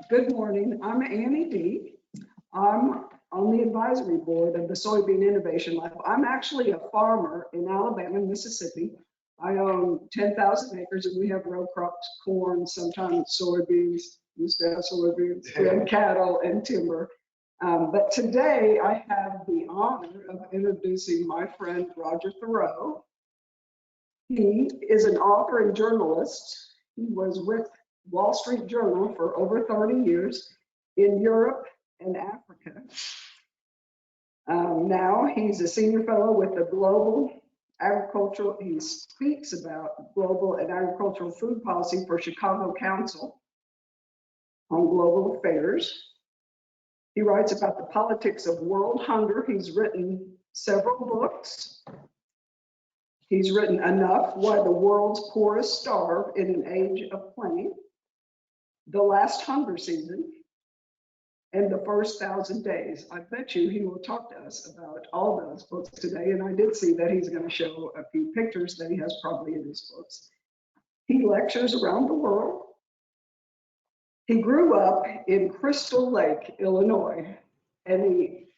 Good morning. I'm Annie D. I'm on the advisory board of the Soybean Innovation Lab. I'm actually a farmer in Alabama and Mississippi. I own 10,000 acres and we have row crops, corn, sometimes soybeans, used to have soybeans, and cattle and timber. But today I have the honor of introducing my friend Roger Thurow. He is an author and journalist. He was with Wall Street Journal for over 30 years in Europe and Africa. Now he's a senior fellow with the Global Agricultural, he speaks about global and agricultural food policy for Chicago Council on Global Affairs. He writes about the politics of world hunger. He's written several books. He's written Enough, Why the World's Poorest Starve in an Age of Plenty, The Last Hunger Season, and The First 1,000 Days. I bet you he will talk to us about all those books today, and I did see that he's going to show a few pictures that he has probably in his books. He lectures around the world. He grew up in Crystal Lake, Illinois, and he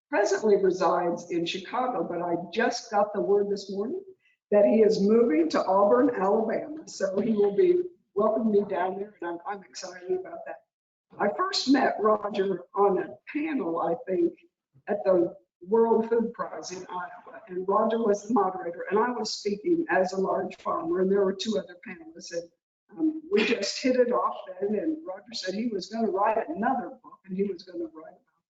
presently resides in Chicago, but I just got the word this morning that he is moving to Auburn, Alabama. So he will be welcoming me down there, and I'm excited about that. I first met Roger on a panel, I think, at the World Food Prize in Iowa, and Roger was the moderator, and I was speaking as a large farmer, and there were two other panelists, and we just hit it off then, and Roger said he was going to write another book, and he was going to write about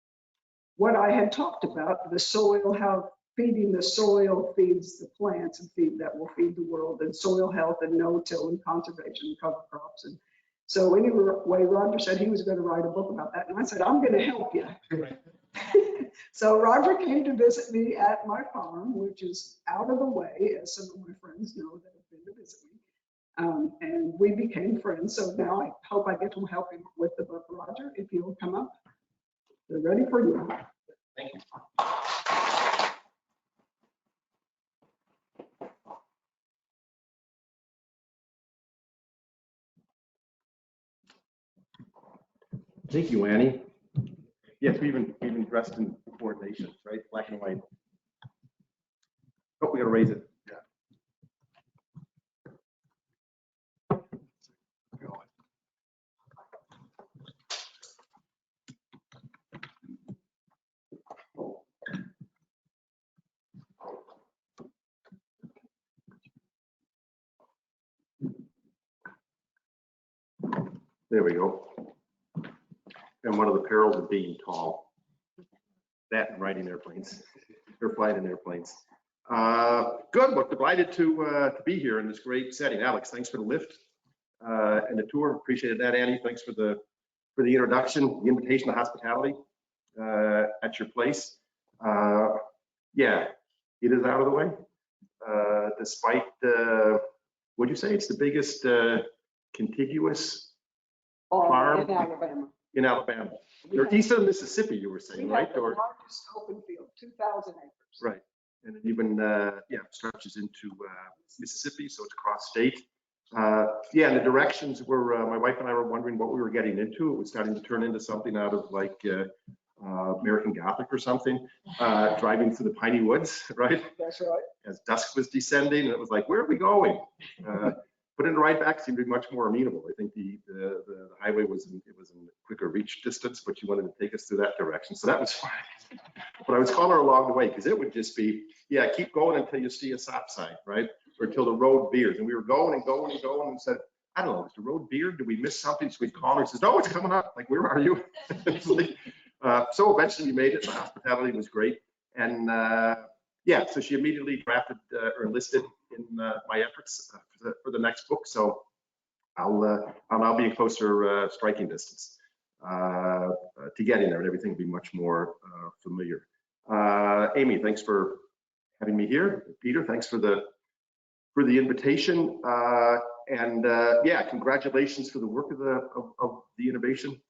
what I had talked about, the soil, how feeding the soil feeds the plants and that will feed the world, and soil health and no-till and conservation and cover crops. And so anyway, Roger said he was going to write a book about that, and I said, I'm going to help you. So Roger came to visit me at my farm, which is out of the way, as some of my friends know that have been to visit me. And we became friends. So now I hope I get to help him with the book. Roger, if you'll come up. They're ready for you. Thank you. Thank you, Annie. Yes, we even dressed in coordination, right? Black and white. Oh, we gotta raise it. Yeah. There we go. And one of the perils of being tall. That and riding airplanes, or flying in airplanes. Good, well, delighted to be here in this great setting. Alex, thanks for the lift and the tour. Appreciated that, Annie. Thanks for the introduction, the invitation, the hospitality at your place. Yeah, it is out of the way. Despite, what'd you say? It's the biggest contiguous farm in Alabama. You're east of Mississippi, you were saying, right? The largest open field, 2,000 acres. Right, and it even stretches into Mississippi, so it's cross state. Yeah, and the directions were, my wife and I were wondering what we were getting into. It was starting to turn into something out of like American Gothic or something, driving through the piney woods, right? That's right. As dusk was descending, and it was like, where are we going? But in the ride back seemed to be much more amenable. I think the highway was in quicker reach distance, but you wanted to take us through that direction, so that was fine. But I was calling her along the way because it would just be, yeah, keep going until you see a stop sign, right? Or until the road veers. And we were going and going and going and said, I don't know, is the road veered? Did we miss something? So we'd call her and says, no, it's coming up. Like, where are you? So eventually we made it. The hospitality was great. And yeah, so she immediately drafted or enlisted in my efforts for the next book. So I'll now be in closer striking distance to getting there, and everything will be much more familiar. Amy, thanks for having me here. Peter, thanks for the invitation. And yeah, congratulations for the work of the Innovation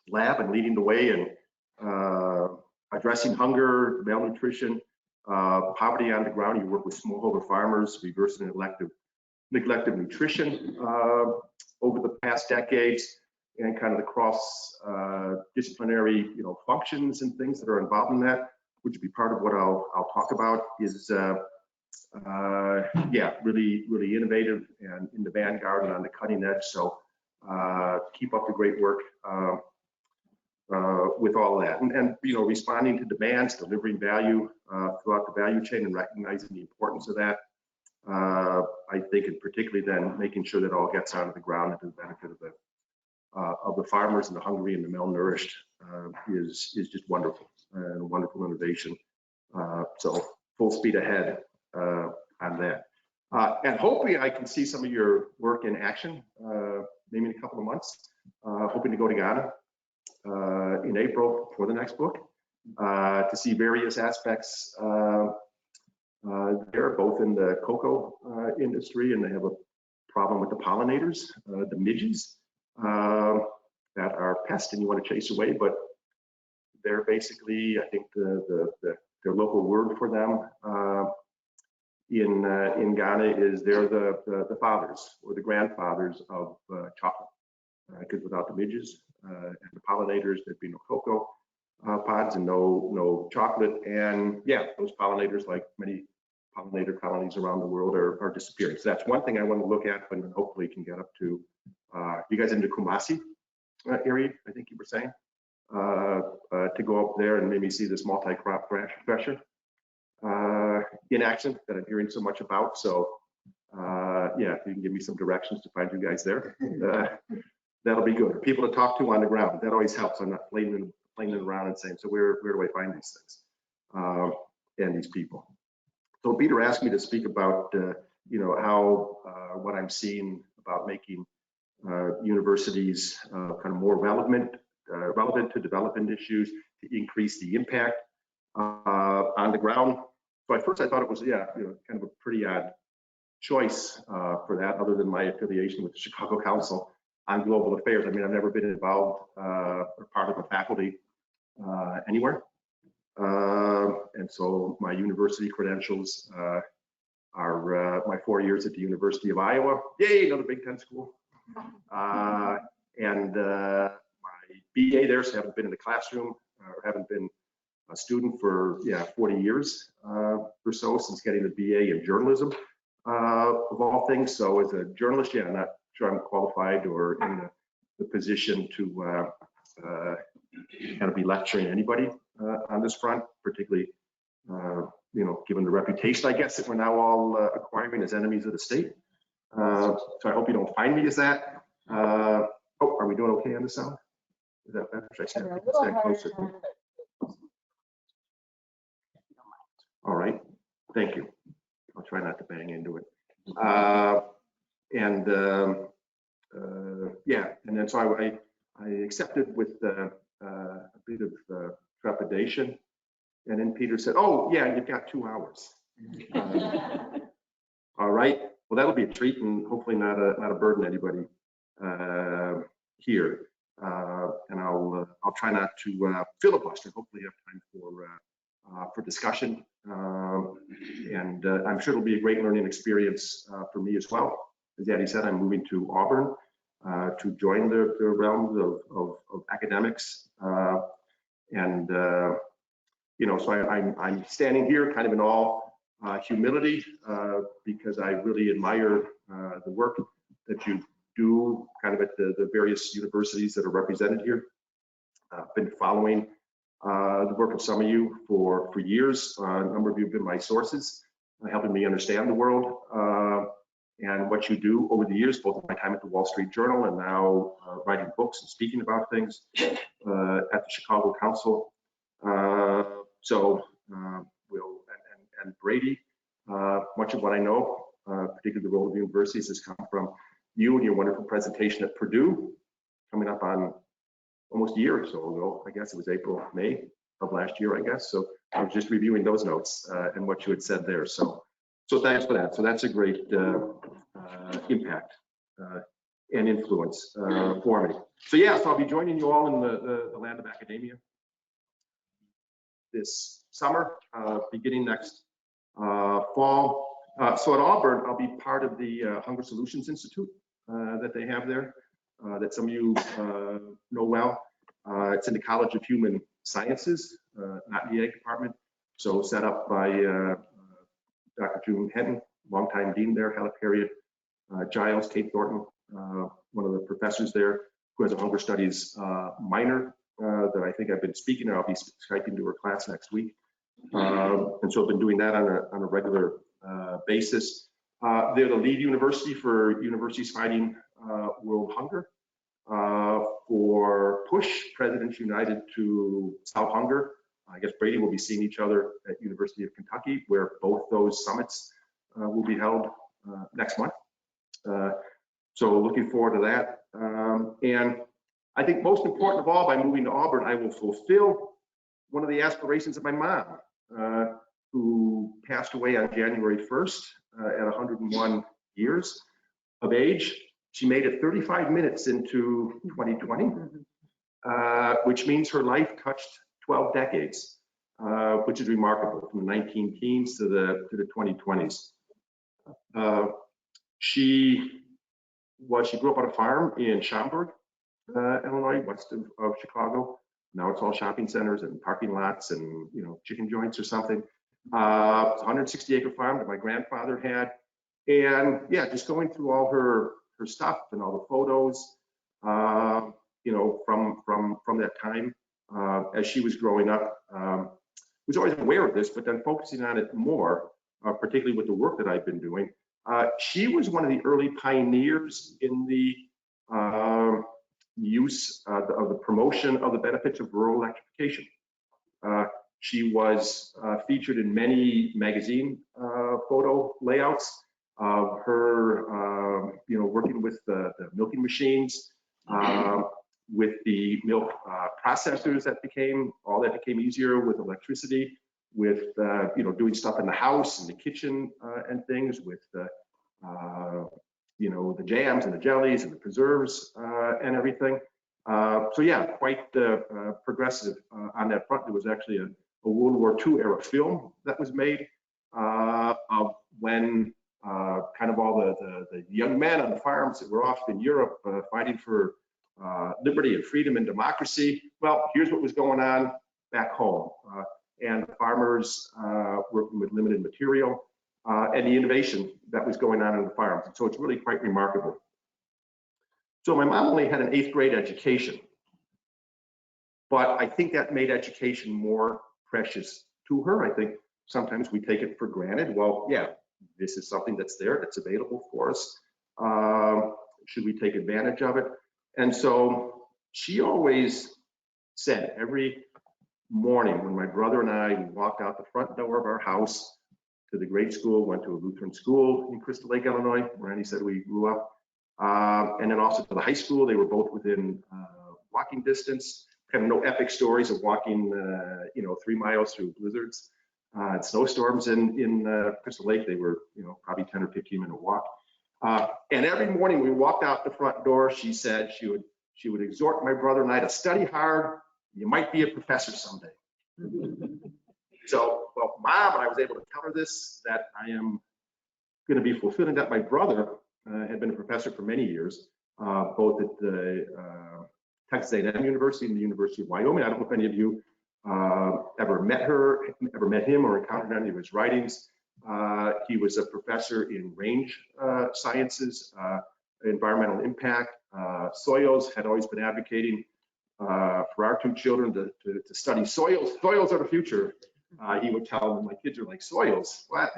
Lab and leading the way and addressing hunger, malnutrition, poverty on the ground. You work with smallholder farmers, reversing neglected nutrition over the past decades. and kind of the cross disciplinary, functions and things that are involved in that, which would be part of what I'll talk about, is really innovative and in the vanguard and on the cutting edge. So keep up the great work with all of that, and responding to demands, delivering value throughout the value chain, and recognizing the importance of that. I think, and particularly then making sure that it all gets onto the ground to the benefit of the farmers and the hungry and the malnourished is just wonderful, and a wonderful innovation. So full speed ahead on that. And hopefully I can see some of your work in action, maybe in a couple of months. Hoping to go to Ghana in April for the next book to see various aspects there, both in the cocoa industry, and they have a problem with the pollinators, the midges, that are pests and you want to chase away, but they're basically, I think their local word for them in Ghana is they're the fathers or the grandfathers of chocolate, because without the midges and the pollinators, there'd be no cocoa pods and no chocolate. And yeah, those pollinators, like many pollinator colonies around the world, are disappearing. So that's one thing I want to look at, and hopefully can get up to you guys into Kumasi area, I think you were saying, to go up there and maybe see this multi-crop thresher in action that I'm hearing so much about. So yeah, if you can give me some directions to find you guys there, that'll be good. People to talk to on the ground, that always helps. I'm not playing around and saying, so where do I find these things and these people? So Peter asked me to speak about how what I'm seeing about making universities kind of more relevant to development issues, to increase the impact on the ground. So at first I thought it was kind of a pretty odd choice for that, other than my affiliation with the Chicago Council on Global Affairs. I mean, I've never been involved or part of a faculty anywhere. And so my university credentials are my 4 years at the University of Iowa. Yay, another Big Ten school. And my BA there, so I haven't been in the classroom or haven't been a student for 40 years or so, since getting the BA in journalism of all things. So as a journalist, I'm not sure I'm qualified or in the position to kind of be lecturing anybody on this front, particularly given the reputation, I guess, that we're now all acquiring as enemies of the state. So I hope you don't find me as that. Are we doing okay on the sound? Is that better? Should I stand closer? All right, thank you. I'll try not to bang into it. And then so I accepted with a bit of trepidation, and then Peter said, "Oh yeah, you've got 2 hours." All right, well that'll be a treat, and hopefully not a burden to anybody here. And I'll try not to filibuster. Hopefully have time for discussion, and I'm sure it'll be a great learning experience for me as well. As Daddy said, I'm moving to Auburn to join the realms of academics, and so I'm standing here kind of in all humility because I really admire the work that you do kind of at the various universities that are represented here. I've been following the work of some of you for years. A number of you have been my sources, helping me understand the world and what you do over the years, both my time at the Wall Street Journal and now writing books and speaking about things at the Chicago Council. So Will and Brady, much of what I know, particularly the role of universities, has come from you and your wonderful presentation at Purdue, coming up on almost a year or so ago. I guess it was April, May of last year, I guess. So I was just reviewing those notes and what you had said there. So thanks for that. So that's a great impact and influence for me. So so I'll be joining you all in the land of academia this summer, beginning next fall. So at Auburn, I'll be part of the Hunger Solutions Institute that they have there. that some of you know well. It's in the College of Human Sciences, not the Ag department. So set up by Dr. June Henton, longtime dean there, Helen Harriet Giles, Kate Thornton, one of the professors there, who has a hunger studies minor that I think I've been speaking, and I'll be Skyping to her class next week. And so I've been doing that on a regular basis. They're the lead university for universities fighting world hunger. For PUSH, Presidents United to Solve Hunger. I guess Brady will be seeing each other at University of Kentucky, where both those summits will be held next month. So looking forward to that. And I think most important of all, by moving to Auburn, I will fulfill one of the aspirations of my mom, who passed away on January 1st at 101 years of age. She made it 35 minutes into 2020, which means her life touched 12 decades, which is remarkable, from the 19 teens to the 2020s. She grew up on a farm in Schaumburg, Illinois, west of Chicago. Now it's all shopping centers and parking lots and, you know, chicken joints or something. It's a 160-acre farm that my grandfather had. And yeah, just going through all her stuff and all the photos, you know, from that time as she was growing up. Was always aware of this, but then focusing on it more, particularly with the work that I've been doing. She was one of the early pioneers in the use of the promotion of the benefits of rural electrification. She was featured in many magazine photo layouts of her, you know, working with the milking machines, with the milk processors that became easier with electricity, with you know, doing stuff in the house and the kitchen and things, with you know, the jams and the jellies and the preserves and everything. So yeah, quite progressive on that front. There was actually a World War II era film that was made of when kind of all the young men on the farms that were off in Europe fighting for liberty and freedom and democracy. Well, here's what was going on back home. And the farmers working with limited material and the innovation that was going on in the farms. So it's really quite remarkable. So my mom only had an 8th grade education, but I think that made education more precious to her. I think sometimes we take it for granted. Well, yeah, this is something that's there, that's available for us. Should we take advantage of it? And so she always said every morning when my brother and I walked out the front door of our house to the grade school, went to a Lutheran school in Crystal Lake, Illinois, where Annie said we grew up, and then also to the high school. They were both within walking distance. Kind of no epic stories of walking, you know, 3 miles through blizzards and snowstorms in Crystal Lake. They were, you know, probably 10 or 15-minute walk. And every morning we walked out the front door, she said she would exhort my brother and I to study hard. You might be a professor someday. So, well, Mom, I was able to tell her this, that I am going to be fulfilling that. My brother had been a professor for many years, both at the Texas A&M University and the University of Wyoming. I don't know if any of you ever met him or encountered any of his writings. He was a professor in range sciences, environmental impact, soils, had always been advocating for our 2 children to study soils. Soils are the future. He would tell them, my kids are like soils. What?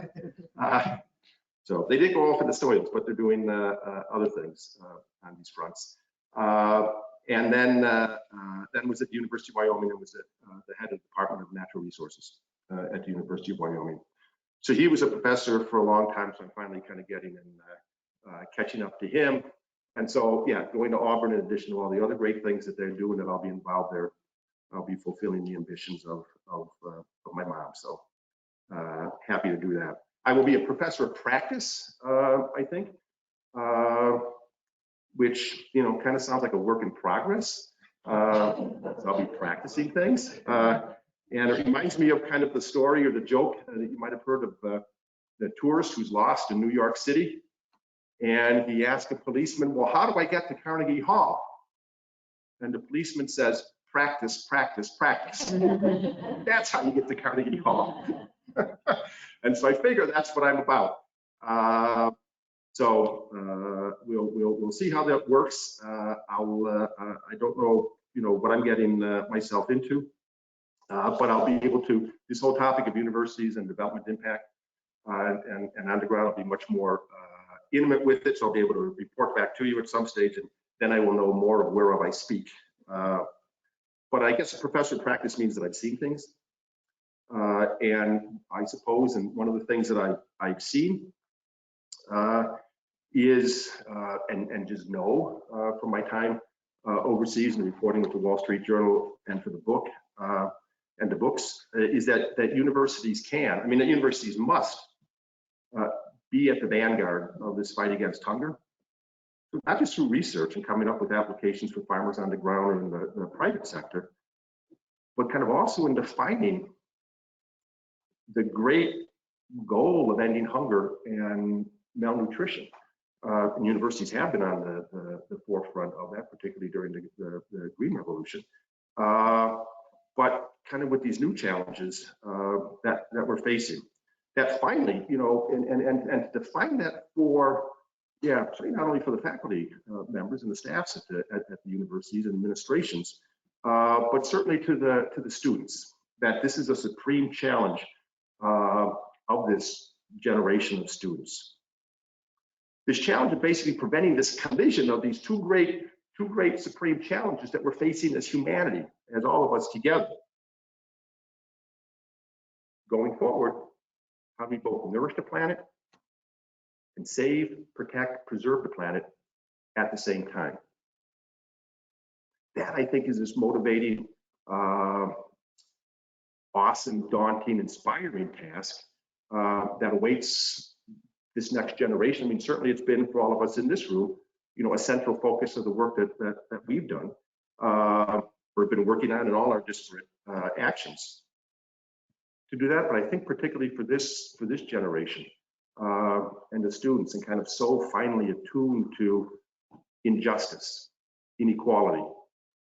So they did go off into soils, but they're doing other things on these fronts. And then was at the University of Wyoming and was at the head of the Department of Natural Resources at the University of Wyoming. So he was a professor for a long time, so I'm finally kind of getting and catching up to him. And so, yeah, going to Auburn, in addition to all the other great things that they're doing, that I'll be involved there, I'll be fulfilling the ambitions of my mom. So happy to do that. I will be a professor of practice, I think, which, you know, kind of sounds like a work in progress. So I'll be practicing things. And it reminds me of kind of the story or the joke that you might have heard of the tourist who's lost in New York City. And he asked a policeman, well, how do I get to Carnegie Hall? And the policeman says, practice, practice, practice. That's how you get to Carnegie Hall. And so I figure that's what I'm about. We'll see how that works. I don't know, what I'm getting myself into, but I'll be able to, this whole topic of universities and development impact and underground, I'll be much more intimate with it. So I'll be able to report back to you at some stage, and then I will know more of whereof I speak. But I guess professor practice means that I've seen things. And I suppose, and one of the things that I've seen is, and just know from my time overseas and reporting with the Wall Street Journal and for the book and the books, is that universities can, that universities must be at the vanguard of this fight against hunger, not just through research and coming up with applications for farmers on the ground or in the private sector, but kind of also in defining the great goal of ending hunger and malnutrition. And universities have been on the forefront of that, particularly during the Green Revolution. But kind of with these new challenges that we're facing, that finally, and to define that for, certainly not only for the faculty members and the staffs at the universities and administrations, but certainly to the students, that this is a supreme challenge of this generation of students. This challenge of basically preventing this collision of these two great supreme challenges that we're facing as humanity, as all of us together. Going forward, how do we both nourish the planet and save, protect, preserve the planet at the same time? That, I think, is this motivating, awesome, daunting, inspiring task that awaits this next generation. Certainly it's been for all of us in this room, a central focus of the work that we've done, or been working on in all our disparate actions to do that. But I think particularly for this generation and the students, and kind of so finely attuned to injustice, inequality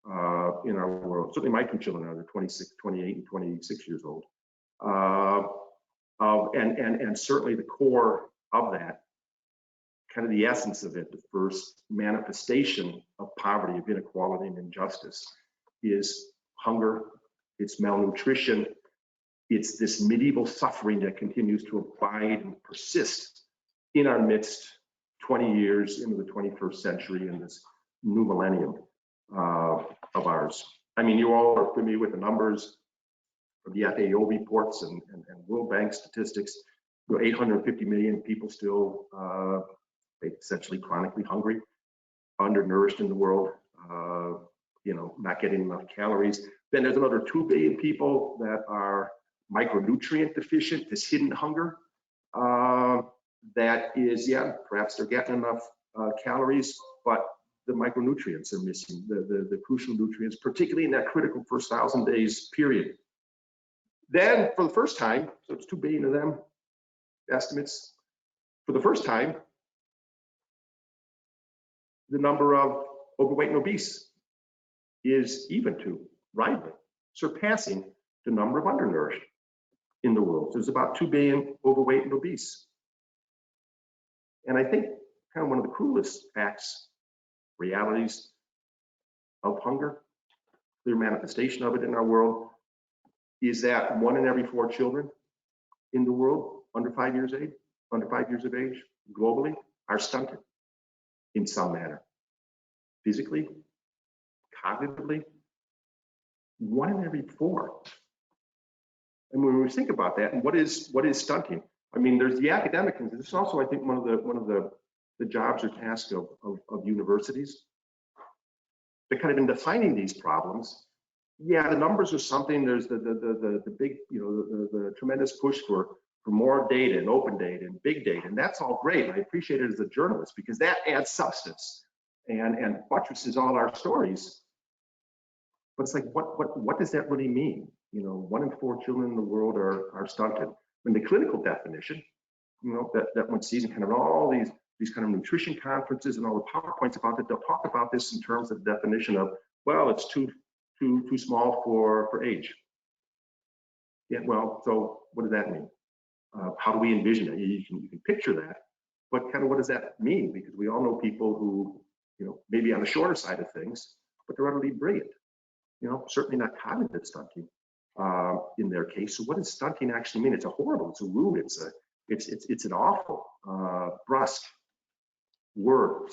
in our world. Certainly my two children are 26, 28, and 26 years old. And certainly the core of that, kind of the essence of it, the first manifestation of poverty, of inequality and injustice, is hunger, it's malnutrition, it's this medieval suffering that continues to abide and persist in our midst 20 years into the 21st century in this new millennium of ours. You all are familiar with the numbers of the FAO reports and World Bank statistics. 850 million people still essentially chronically hungry, undernourished in the world, not getting enough calories. Then there's another 2 billion people that are micronutrient deficient, this hidden hunger. That is, perhaps they're getting enough calories, but the micronutrients are missing, the crucial nutrients, particularly in that critical first 1,000 days period. Then for the first time, so it's 2 billion of them, estimates, for the first time, the number of overweight and obese is even to, rivaling, surpassing the number of undernourished in the world. So there's about 2 billion overweight and obese. And I think kind of one of the cruelest facts, realities of hunger, clear manifestation of it in our world, is that 1 in every 4 children in the world under 5 years of age, globally, are stunted in some manner, physically, cognitively. 1 in every 4. And when we think about that, and what is stunting? There's the academic, and this is also, I think, one of the jobs or tasks of universities. They're kind of in defining these problems. The numbers are something. There's the big, the tremendous push for more data and open data and big data, and that's all great. I appreciate it as a journalist because that adds substance and buttresses all our stories. But it's like, what does that really mean? 1 in 4 children in the world are stunted. In the clinical definition, that one sees kind of all these these kind of nutrition conferences and all the PowerPoints about it, they'll talk about this in terms of definition of, well, it's too small for age. Yeah, well, so what does that mean? How do we envision it? You can picture that, but kind of what does that mean? Because we all know people who, maybe on the shorter side of things, but they're utterly brilliant. Certainly not cognitive stunting in their case. So what does stunting actually mean? It's a horrible, it's a rude, it's an awful, brusque word,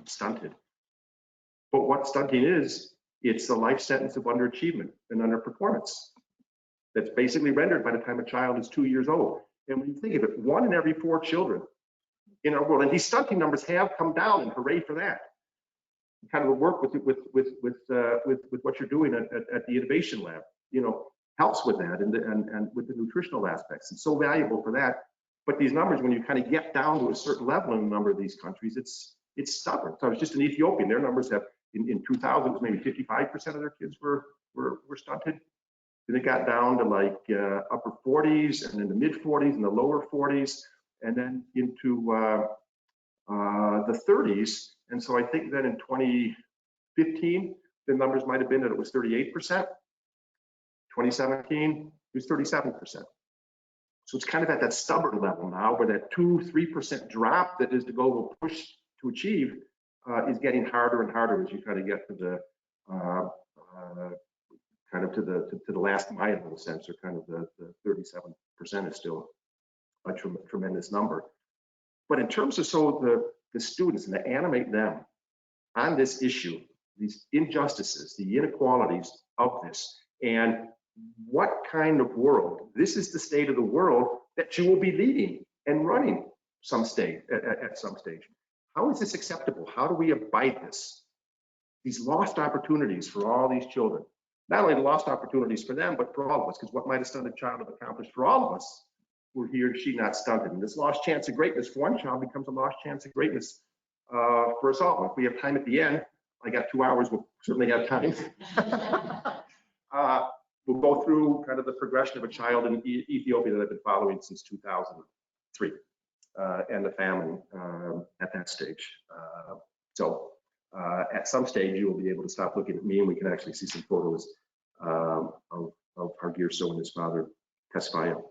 stunted. But what stunting is, it's the life sentence of underachievement and underperformance that's basically rendered by the time a child is 2 years old. And when you think of it, 1 in every 4 children in our world, and these stunting numbers have come down, and hooray for that. Kind of work with what you're doing at the Innovation Lab, helps with that and with the nutritional aspects. It's so valuable for that. But these numbers, when you kind of get down to a certain level in a number of these countries, it's stubborn. So I was just in Ethiopia, and their numbers have in 2000, it was maybe 55% of their kids were stunted. Then it got down to like upper 40s, and then the mid 40s and the lower 40s, and then into the 30s. And so I think that in 2015, the numbers might have been that it was 38%. 2017, it was 37%. So it's kind of at that stubborn level now, where that 2-3% drop that is the goal we'll push to achieve is getting harder and harder as you kind of get to the to the last mile in a sense, or kind of the 37% is still a tremendous number. But in terms of the students, and to animate them on this issue, these injustices, the inequalities of this, and what kind of world, this is the state of the world that you will be leading and running at some stage. How is this acceptable? How do we abide this? These lost opportunities for all these children, not only the lost opportunities for them, but for all of us, because what might a stunted child have accomplished for all of us were he or she not stunted? And this lost chance of greatness for one child becomes a lost chance of greatness for us all. If we have time at the end, I got 2 hours, we'll certainly have time. We'll go through kind of the progression of a child in Ethiopia that I've been following since 2003, and the family at that stage. So at some stage, you will be able to stop looking at me, and we can actually see some photos of Hargirso and his father, Tesfaye,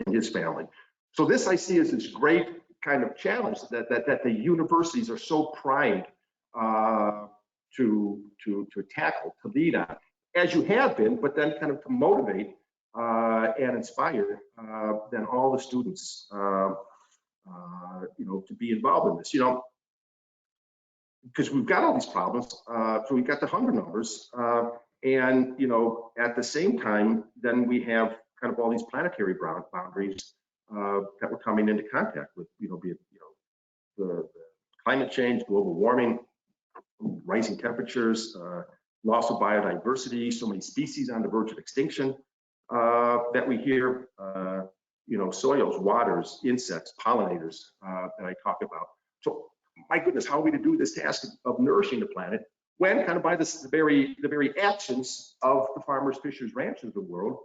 and his family. So this I see as this great kind of challenge that the universities are so primed to tackle, to lead on, as you have been, but then kind of to motivate and inspire then all the students, to be involved in this, because we've got all these problems. So we've got the hunger numbers, and at the same time, then we have kind of all these planetary boundaries that we're coming into contact with, be it the climate change, global warming, rising temperatures, loss of biodiversity, so many species on the verge of extinction that we hear, soils, waters, insects, pollinators that I talk about. So my goodness, how are we to do this task of nourishing the planet when kind of by the very actions of the farmers, fishers, ranchers of the world,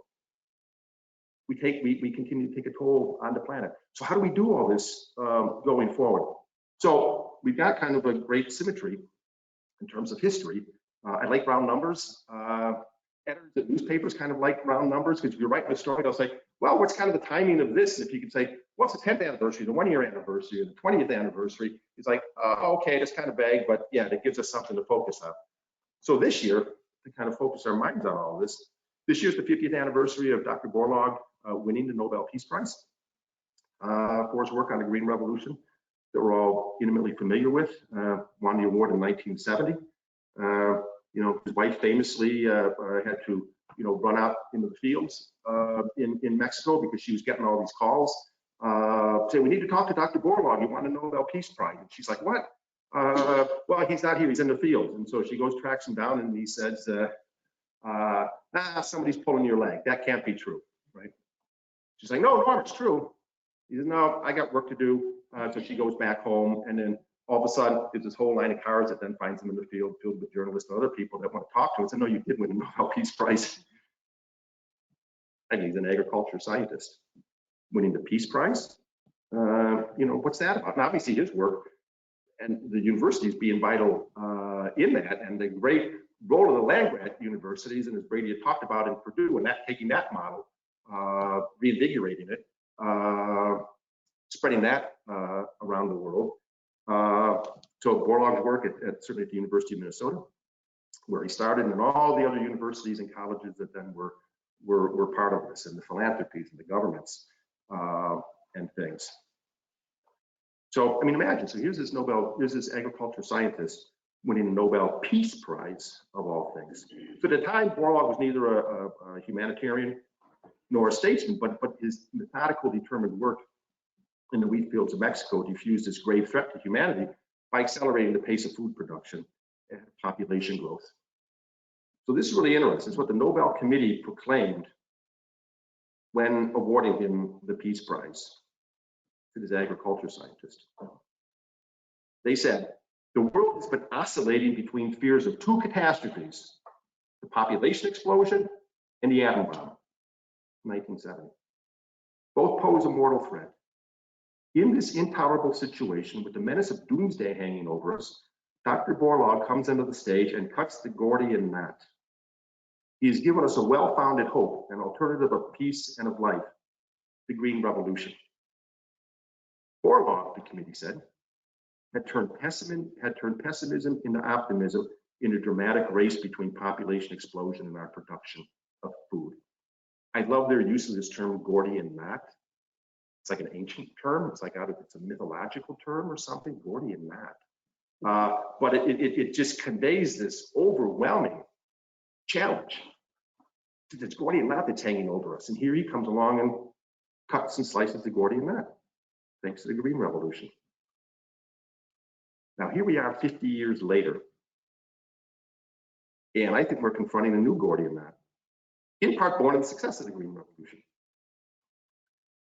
we continue to take a toll on the planet. So how do we do all this going forward? So we've got kind of a great symmetry in terms of history. I like round numbers. Editors at newspapers kind of like round numbers, because if you're writing a story, they'll say, well, what's kind of the timing of this? And if you could say, what's the 10th anniversary, the 1-year anniversary, or the 20th anniversary, it's like, oh, okay, that's kind of vague, but yeah, it gives us something to focus on. So this year, to kind of focus our minds on all this year's the 50th anniversary of Dr. Borlaug winning the Nobel Peace Prize for his work on the Green Revolution that we're all intimately familiar with. Won the award in 1970. His wife famously had to, run out into the fields in Mexico because she was getting all these calls saying, we need to talk to Dr. Borlaug. He won the Nobel Peace Prize. And she's like, what? Well, he's not here. He's in the field. And so she goes, tracks him down, and he says, somebody's pulling your leg. That can't be true, right? She's like, no, Norm, it's true. He says, no, I got work to do. So she goes back home, and then all of a sudden, there's this whole line of cars that then finds him in the field filled with journalists and other people that want to talk to him and say, no, you did win the Nobel Peace Prize. And he's an agriculture scientist. Winning the Peace Prize What's that about? And obviously his work and the universities being vital in that, and the great role of the land-grant universities, and as Brady had talked about in Purdue, and that taking that model, reinvigorating it, spreading that around the world. So Borlaug's work certainly at the University of Minnesota, where he started, and all the other universities and colleges that then were part of this, and the philanthropies and the governments and things. So, I mean, imagine, so here's this agriculture scientist winning a Nobel Peace Prize of all things. So at the time, Borlaug was neither a humanitarian nor a statesman, but his methodical, determined work in the wheat fields of Mexico diffused this grave threat to humanity by accelerating the pace of food production and population growth. So this is really interesting. It's what the Nobel Committee proclaimed when awarding him the Peace Prize to this agriculture scientist. They said, the world has been oscillating between fears of two catastrophes, the population explosion and the atom bomb, 1970. Both pose a mortal threat. In this intolerable situation, with the menace of doomsday hanging over us, Dr. Borlaug comes into the stage and cuts the Gordian knot. He has given us a well-founded hope, an alternative of peace and of life, the Green Revolution. Borlaug, the committee said, had turned pessimism into optimism in a dramatic race between population explosion and our production of food. I love their use of this term Gordian knot. It's like an ancient term. It's like it's a mythological term or something, Gordian knot. But it just conveys this overwhelming challenge. It's Gordian knot that's hanging over us. And here he comes along and cuts and slices the Gordian knot, thanks to the Green Revolution. Now here we are 50 years later. And I think we're confronting a new Gordian knot, in part born of the success of the Green Revolution.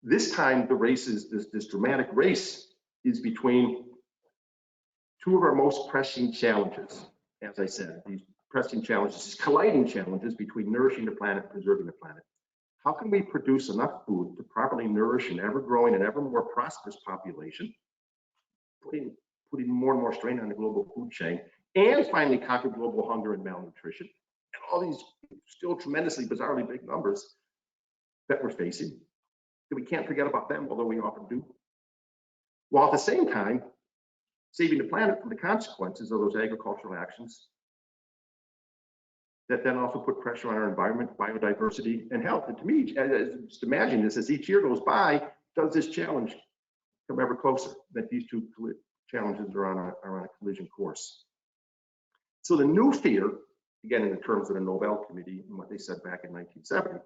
This time, the race is this dramatic race is between two of our most pressing challenges. As I said, these pressing challenges, these colliding challenges between nourishing the planet and preserving the planet. How can we produce enough food to properly nourish an ever-growing and ever more prosperous population, putting more and more strain on the global food chain, and finally conquer global hunger and malnutrition, and all these still tremendously, bizarrely big numbers that we're facing? We can't forget about them, although we often do. While at the same time, saving the planet from the consequences of those agricultural actions that then also put pressure on our environment, biodiversity, and health. And to me, just imagine this, as each year goes by, does this challenge come ever closer, that these two challenges are on a collision course. So the new fear, again, in the terms of the Nobel Committee and what they said back in 1970,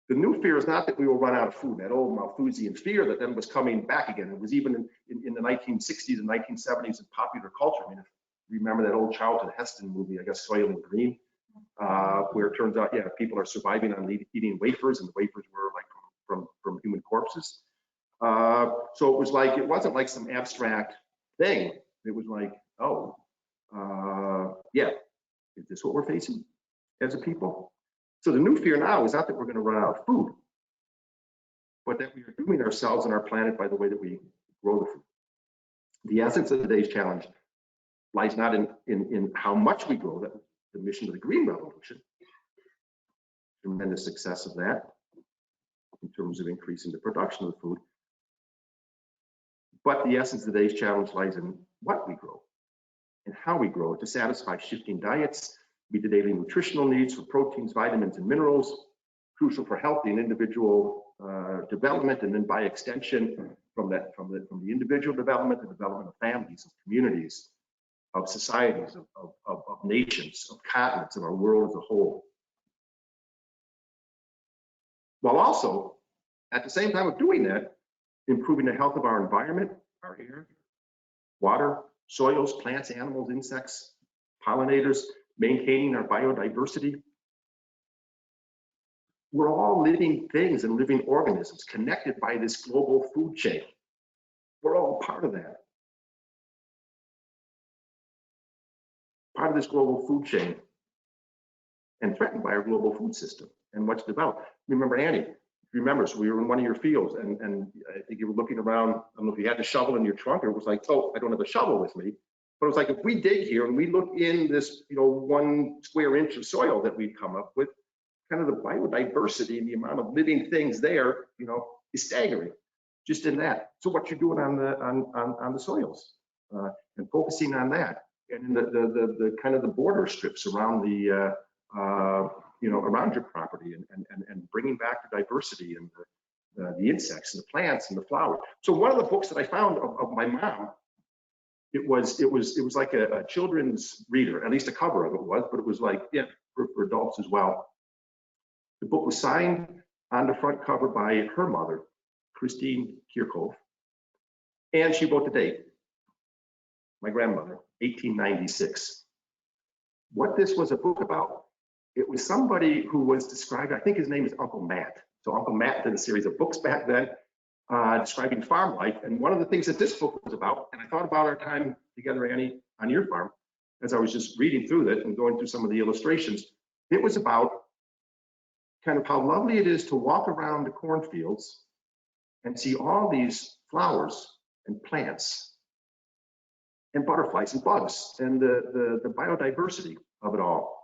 the new fear is not that we will run out of food, that old Malthusian fear that then was coming back again. It was even in the 1960s and 1970s in popular culture. I mean, if you remember that old Charlton Heston movie, I guess, Soylent Green, where it turns out, yeah, people are surviving on eating wafers, and the wafers were like from human corpses. So it wasn't like some abstract thing. It was like, oh, yeah, is this what we're facing as a people? So the new fear now is not that we're going to run out of food, but that we are dooming ourselves and our planet by the way that we grow the food. The essence of today's challenge lies not in how much we grow, that was the mission of the Green Revolution, tremendous success of that in terms of increasing the production of the food, but the essence of today's challenge lies in what we grow and how we grow it to satisfy shifting diets, meet the daily nutritional needs for proteins, vitamins, and minerals, crucial for healthy and individual development, and then by extension from the individual development, the development of families, of communities, of societies, of nations, of continents, of our world as a whole. While also, at the same time of doing that, improving the health of our environment, our air, water, soils, plants, animals, insects, pollinators, maintaining our biodiversity. We're all living things and living organisms connected by this global food chain. We're all part of that. Part of this global food chain and threatened by our global food system and what's developed. Remember, Annie, remember, so we were in one of your fields, and I think you were looking around. I don't know if you had the shovel in your trunk, or it was like, oh, I don't have a shovel with me. But it was like, if we dig here and we look in this, 1 square inch of soil that we've come up with, kind of the biodiversity and the amount of living things there, is staggering just in that. So what you're doing on the soils and focusing on that, and in the kind of the border strips around the around your property, and bringing back the diversity and the insects and the plants and the flowers. So one of the books that I found of my mom, it was like a children's reader, at least a cover of it was, but it was like, yeah, for adults as well. The book was signed on the front cover by her mother, Christine Kirchhoff, and she wrote the date, my grandmother, 1896. What this was a book about, it was somebody who was described, I think his name is Uncle Matt. So Uncle Matt did a series of books back then describing farm life. And one of the things that this book was about, and I thought about our time together, Annie, on your farm, as I was just reading through it and going through some of the illustrations, it was about kind of how lovely it is to walk around the cornfields and see all these flowers and plants and butterflies and bugs and the biodiversity of it all.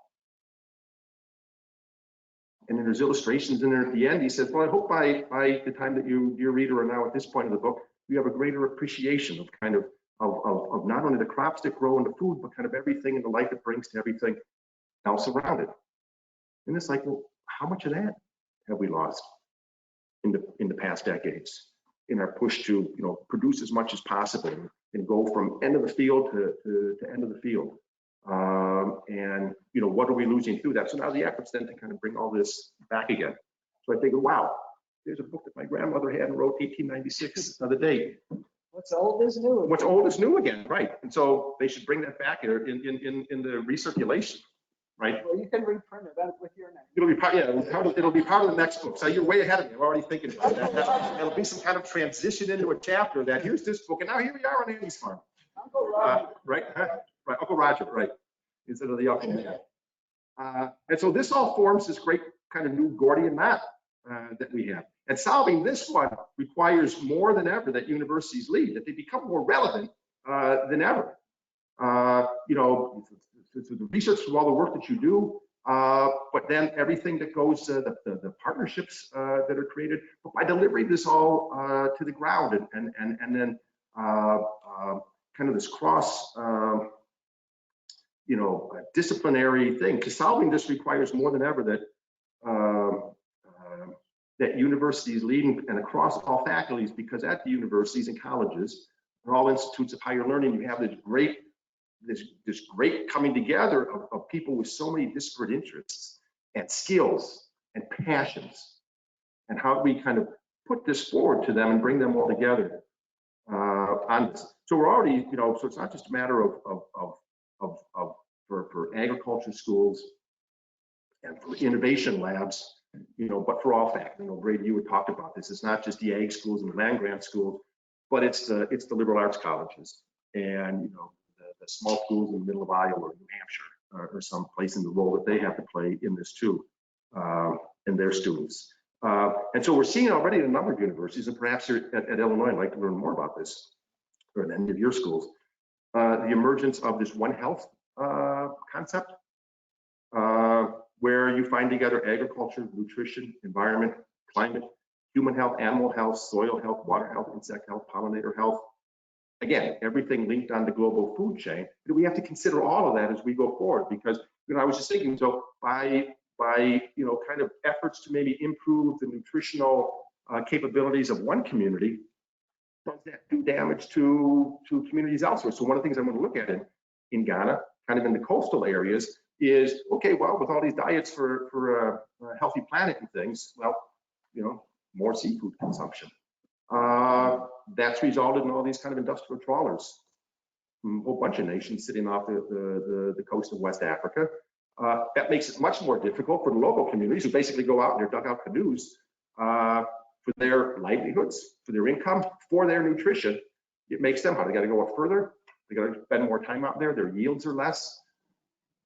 And then there's illustrations in there at the end. He says, well, I hope by the time that you, dear reader, are now at this point of the book, you have a greater appreciation of kind of not only the crops that grow and the food, but kind of everything and the life it brings to everything else around it. And it's like, well, how much of that have we lost in the past decades in our push to produce as much as possible and go from end of the field to end of the field? And what are we losing through that? So now the efforts then to kind of bring all this back again. So I think, wow, there's a book that my grandmother had and wrote 1896, another date. What's old is new. What's old is new again, right? And so they should bring that back in the recirculation, right? Well, you can reprint it with your name. It'll be part, yeah, it'll be part of the next book. So you're way ahead of me. I'm already thinking about that. That'll be some kind of transition into a chapter that here's this book, and now here we are on Andy's farm. Uncle Roger. Right, right, Uncle Roger, right, instead of the Uncle Man. And so this all forms this great kind of new Gordian knot that we have. And solving this one requires more than ever that universities lead, that they become more relevant than ever. The research through all the work that you do, but then everything that goes, the partnerships that are created, but by delivering this all to the ground and then kind of this cross, disciplinary thing. Because solving this requires more than ever that universities leading and across all faculties, because at the universities and colleges and all institutes of higher learning, you have this great coming together of people with so many disparate interests and skills and passions, and how we kind of put this forward to them and bring them all together on this. So we're already, so it's not just a matter for agriculture schools and for innovation labs, but for all faculty. Brady, you had talked about this. It's not just the ag schools and the land grant schools, but it's the liberal arts colleges and the small schools in the middle of Iowa or New Hampshire or some place in the role that they have to play in this too, and their students. And so we're seeing already in a number of universities, and perhaps here at Illinois, I'd like to learn more about this, or at any of your schools, the emergence of this One Health concept, where you find together agriculture, nutrition, environment, climate, human health, animal health, soil health, water health, insect health, pollinator health. Again, everything linked on the global food chain. But we have to consider all of that as we go forward, because I was just thinking, so by kind of efforts to maybe improve the nutritional capabilities of one community, does that do damage to communities elsewhere? So one of the things I'm going to look at in Ghana, kind of in the coastal areas, is okay, well, with all these diets for a healthy planet and things, well, more seafood consumption. That's resulted in all these kind of industrial trawlers, a whole bunch of nations sitting off the coast of West Africa. That makes it much more difficult for the local communities who basically go out in their dugout canoes for their livelihoods, for their income, for their nutrition. It makes them, they got to go up further. They got to spend more time out there. Their yields are less.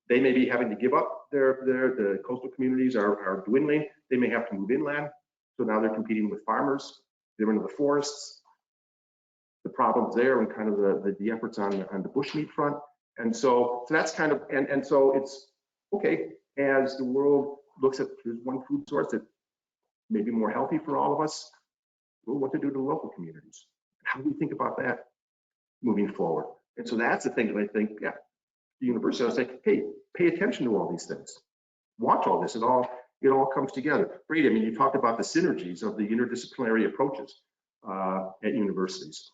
They may be having to give up the coastal communities are dwindling. They may have to move inland. So now they're competing with farmers. They're into the forests, the problems there, and kind of the efforts on the bushmeat front. And so that's kind of, and so it's okay, as the world looks at, there's one food source that may be more healthy for all of us, well, what to do to local communities. How do we think about that moving forward? And so that's the thing that I think, yeah, the university, I was like, hey, pay attention to all these things. Watch all this, it all comes together. Brady, I mean, you talked about the synergies of the interdisciplinary approaches at universities,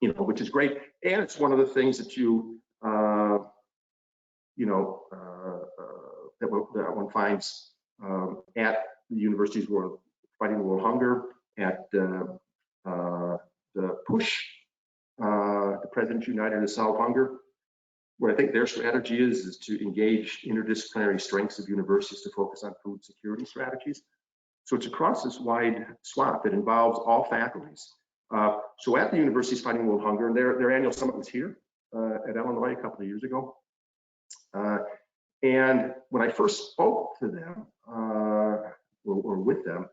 you know, which is great. And it's one of the things that that one finds at the universities who are fighting world hunger, at the push, the President's United to Solve Hunger. What I think their strategy is to engage interdisciplinary strengths of universities to focus on food security strategies. So it's across this wide swath that involves all faculties. So at the universities fighting world hunger, and their annual summit was here at Illinois a couple of years ago. And when I first spoke to them or with them,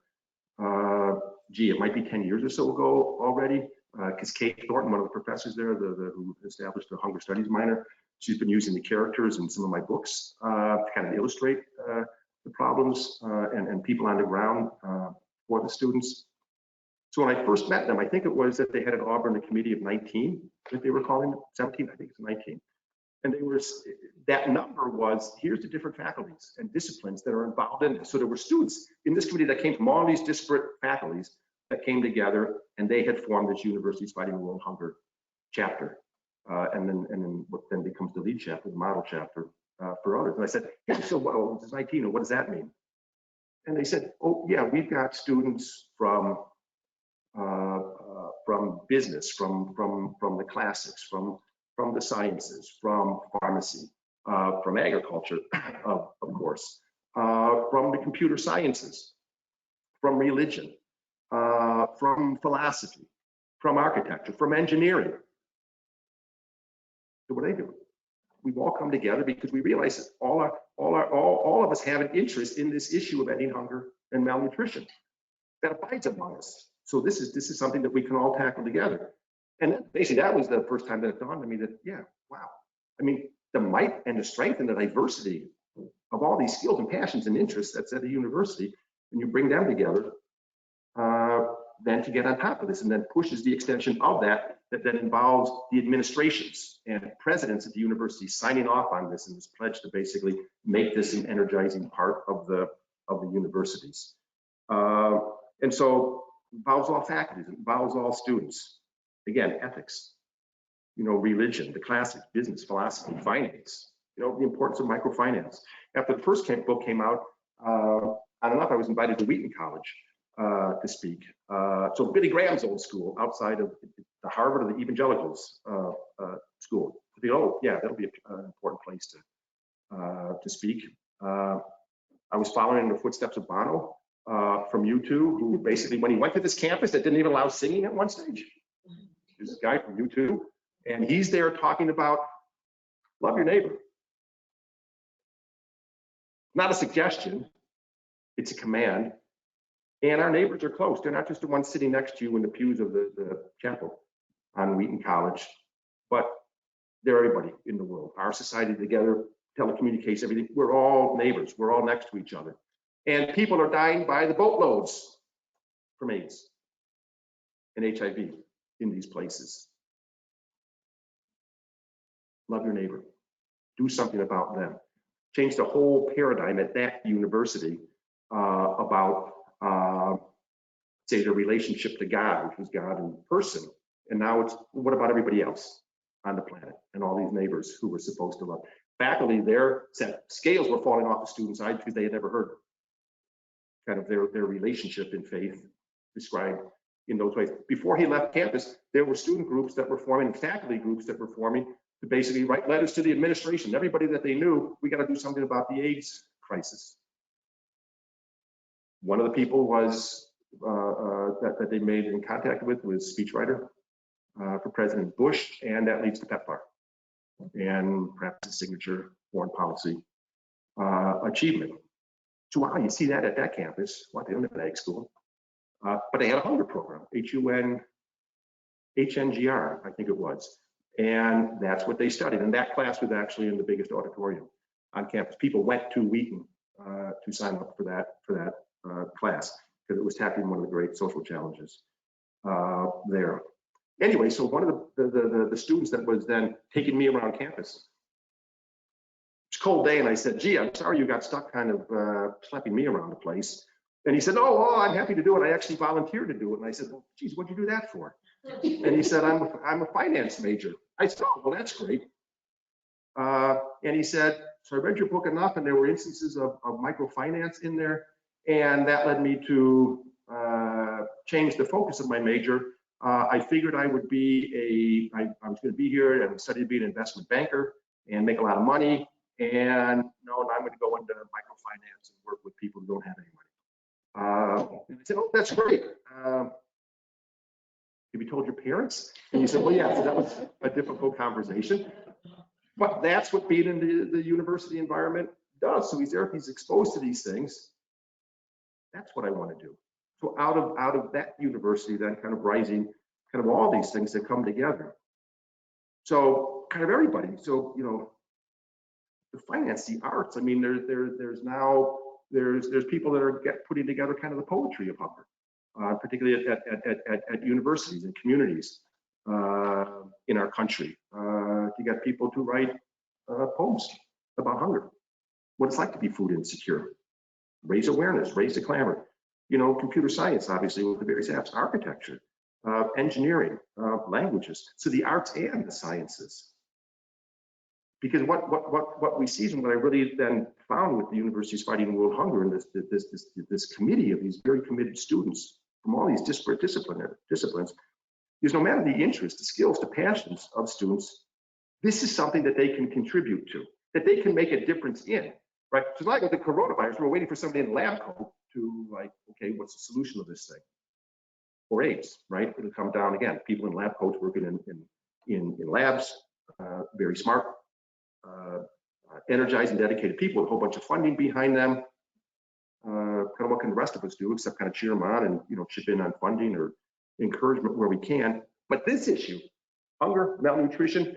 gee, it might be 10 years or so ago already, because Kate Thornton, one of the professors there, who established the hunger studies minor, she's been using the characters in some of my books to kind of illustrate the problems and people on the ground for the students. So when I first met them, I think it was that they had an Auburn committee of 19, that they were calling it, 17, I think it's 19. And they were, that number was, here's the different faculties and disciplines that are involved in this. So there were students in this committee that came from all these disparate faculties that came together, and they had formed this Universities Fighting World Hunger chapter. And then what then becomes the lead chapter, the model chapter for others. And I said, hey, so what is 19, and what does that mean? And they said, oh yeah, we've got students from business, from the classics, from the sciences, from pharmacy, from agriculture, of course, from the computer sciences, from religion, from philosophy, from architecture, from engineering. So what do they do? We've all come together because we realize that all of us have an interest in this issue of ending hunger and malnutrition that abides among us. So this is something that we can all tackle together. And basically that was the first time that it dawned on me that, yeah, wow. I mean, the might and the strength and the diversity of all these skills and passions and interests that's at a university, and you bring them together, then to get on top of this, and then pushes the extension of that then involves the administrations and presidents at the university signing off on this and this pledge to basically make this an energizing part of the universities. And so it involves all faculties, it involves all students. Again, ethics, you know, religion, the classics, business, philosophy, finance, you know, the importance of microfinance. After the first book came out, on and off, I was invited to Wheaton College to speak. So Billy Graham's old school, outside of the Harvard or the Evangelicals school. Oh yeah, that'll be an important place to speak. I was following in the footsteps of Bono from U2, who basically, when he went to this campus that didn't even allow singing at one stage, there's this guy from U2, and he's there talking about love your neighbor. Not a suggestion, it's a command. And our neighbors are close. They're not just the ones sitting next to you in the pews of the chapel on Wheaton College, but they're everybody in the world. Our society together, telecommunications, everything. We're all neighbors. We're all next to each other. And people are dying by the boatloads from AIDS and HIV in these places. Love your neighbor. Do something about them. Change the whole paradigm at that university about say the relationship to God, which was God in person. And now it's, what about everybody else on the planet and all these neighbors who we're supposed to love? Faculty, their scales were falling off the students' eyes because they had never heard kind of their relationship in faith described in those ways. Before he left campus, there were student groups that were forming, faculty groups that were forming to basically write letters to the administration, everybody that they knew, we got to do something about the AIDS crisis. One of the people was that they made in contact with was speechwriter for President Bush, and that leads to PEPFAR and perhaps a signature foreign policy achievement. So wow, you see that at that campus. Well, they don't have an ag school. But they had a hunger program, HNGR, I think it was. And that's what they studied. And that class was actually in the biggest auditorium on campus. People went to Wheaton to sign up for that class because it was tackling one of the great social challenges there. Anyway, so one of the students that was then taking me around campus, it's a cold day, and I said, gee, I'm sorry you got stuck kind of schlepping me around the place. And he said, oh, I'm happy to do it. I actually volunteered to do it. And I said, well, geez, what'd you do that for? And he said, I'm a finance major. I said, oh, well, that's great. And he said, so I read your book enough, and there were instances of microfinance in there. And that led me to change the focus of my major. I figured I would be I was going to be here and study to be an investment banker and make a lot of money. And no, I'm going to go into microfinance and work with people who don't have any money. And I said, oh, that's great. Have you told your parents? And he said, well, yeah, so that was a difficult conversation. But that's what being in the university environment does. So he's there, he's exposed to these things. That's what I want to do. So out of that university, then kind of rising, kind of all these things that come together. So kind of everybody. So, you know, the finance, the arts. I mean, there's people that are putting together kind of the poetry of hunger, particularly at universities and communities in our country. You got people to write poems about hunger, what it's like to be food insecure, raise awareness, raise the clamor. You know, computer science, obviously, with the various apps, architecture, engineering, languages. So the arts and the sciences. Because what we see and what I really then found with the Universities Fighting World Hunger and this committee of these very committed students from all these disparate disciplines is no matter the interest, the skills, the passions of students, this is something that they can contribute to, that they can make a difference in, right? So like with the coronavirus, we're waiting for somebody in the lab coat to like, okay, what's the solution of this thing? Or AIDS, right? It'll come down again. People in lab coats working in labs, very smart, energized and dedicated people with a whole bunch of funding behind them. Kind of what can the rest of us do except kind of cheer them on and, you know, chip in on funding or encouragement where we can. But this issue, hunger, malnutrition,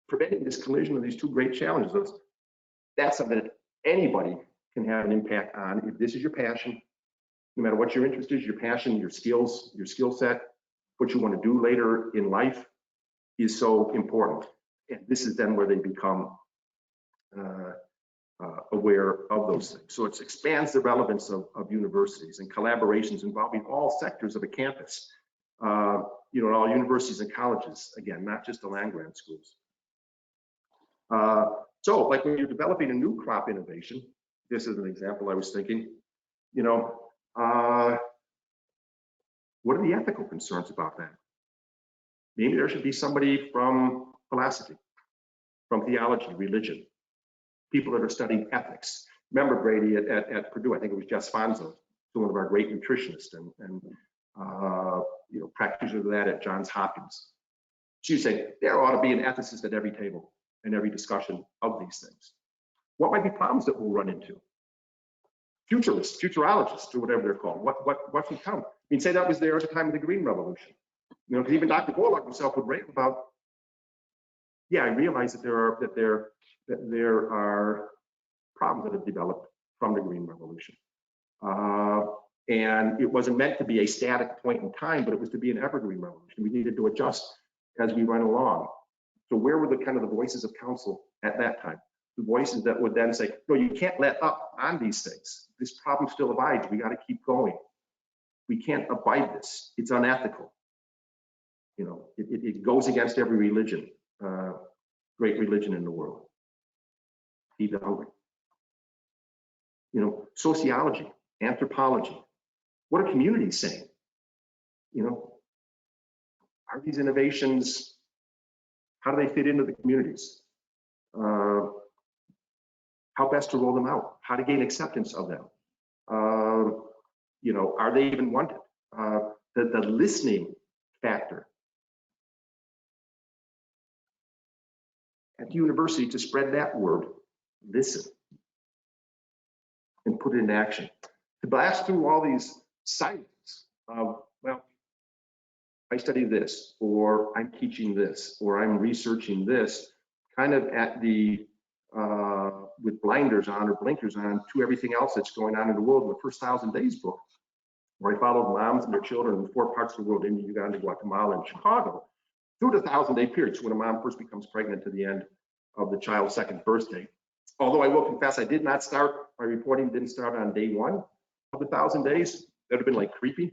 preventing this collision of these two great challenges, that's something that anybody can have an impact on. If this is your passion, no matter what your interest is, your passion, your skills, your skill set, what you want to do later in life is so important. And this is then where they become aware of those things. So it expands the relevance of universities and collaborations involving all sectors of a campus. You know, all universities and colleges, again, not just the land-grant schools. So like when you're developing a new crop innovation, this is an example I was thinking, you know, what are the ethical concerns about that? Maybe there should be somebody from philosophy, from theology, religion, people that are studying ethics. Remember Brady at Purdue, I think it was Jess Fonzo, one of our great nutritionists and you know, practitioner of that at Johns Hopkins. She would say, there ought to be an ethicist at every table and every discussion of these things. What might be problems that we'll run into? Futurists, futurologists, or whatever they're called. What can come? I mean, say that was there at the time of the Green Revolution. You know, because even Dr. Borlaug himself would rave about, yeah, I realize that there are problems that have developed from the Green Revolution. And it wasn't meant to be a static point in time, but it was to be an evergreen revolution. We needed to adjust as we went along. So where were the kind of the voices of counsel at that time? The voices that would then say, no, you can't let up on these things. This problem still abides. We got to keep going. We can't abide this. It's unethical. You know, it goes against every religion, great religion in the world. Feed the hungry. You know, sociology, anthropology. What are communities saying? You know, are these innovations, how do they fit into the communities? How best to roll them out? How to gain acceptance of them? You know, are they even wanted? The listening factor. At the university, to spread that word, listen, and put it in action. To blast through all these silence of, well, I study this, or I'm teaching this, or I'm researching this, kind of at the, with blinders on or blinkers on to everything else that's going on in the world. In the first 1,000 Days book, where I followed moms and their children in 4 parts of the world, India, Uganda, Guatemala, and Chicago, through the 1,000-day period, so when a mom first becomes pregnant to the end of the child's 2nd birthday. Although I will confess, I did not start, my reporting didn't start on day 1 of the 1,000 days. That would have been like creepy.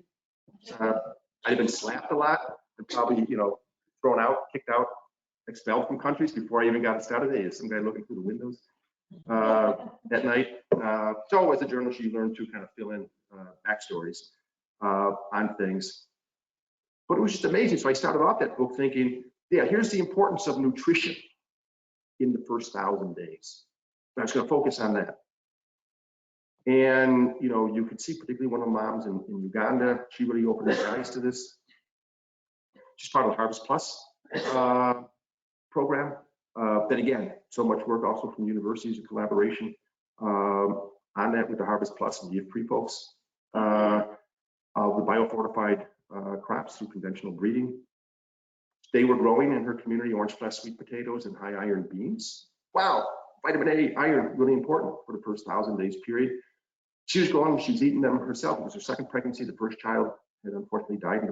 I'd have been slapped a lot and probably, thrown out, kicked out, expelled from countries before I even got started. Hey, is some guy looking through the windows at night? So as a journalist, you learn to kind of fill in backstories on things. But it was just amazing. So I started off that book thinking, yeah, here's the importance of nutrition in the first 1,000 days. I was going to focus on that. And, you could see particularly one of the moms in Uganda, she really opened her eyes to this. She's part of the Harvest Plus program. Then again, so much work also from universities and collaboration on that with the Harvest Plus and the IFPRI folks. The biofortified crops through conventional breeding. They were growing in her community orange flesh sweet potatoes and high iron beans. Wow, vitamin A, iron, really important for the first 1,000 days period. She was growing, she's eating them herself. It was her 2nd pregnancy. The first child had unfortunately died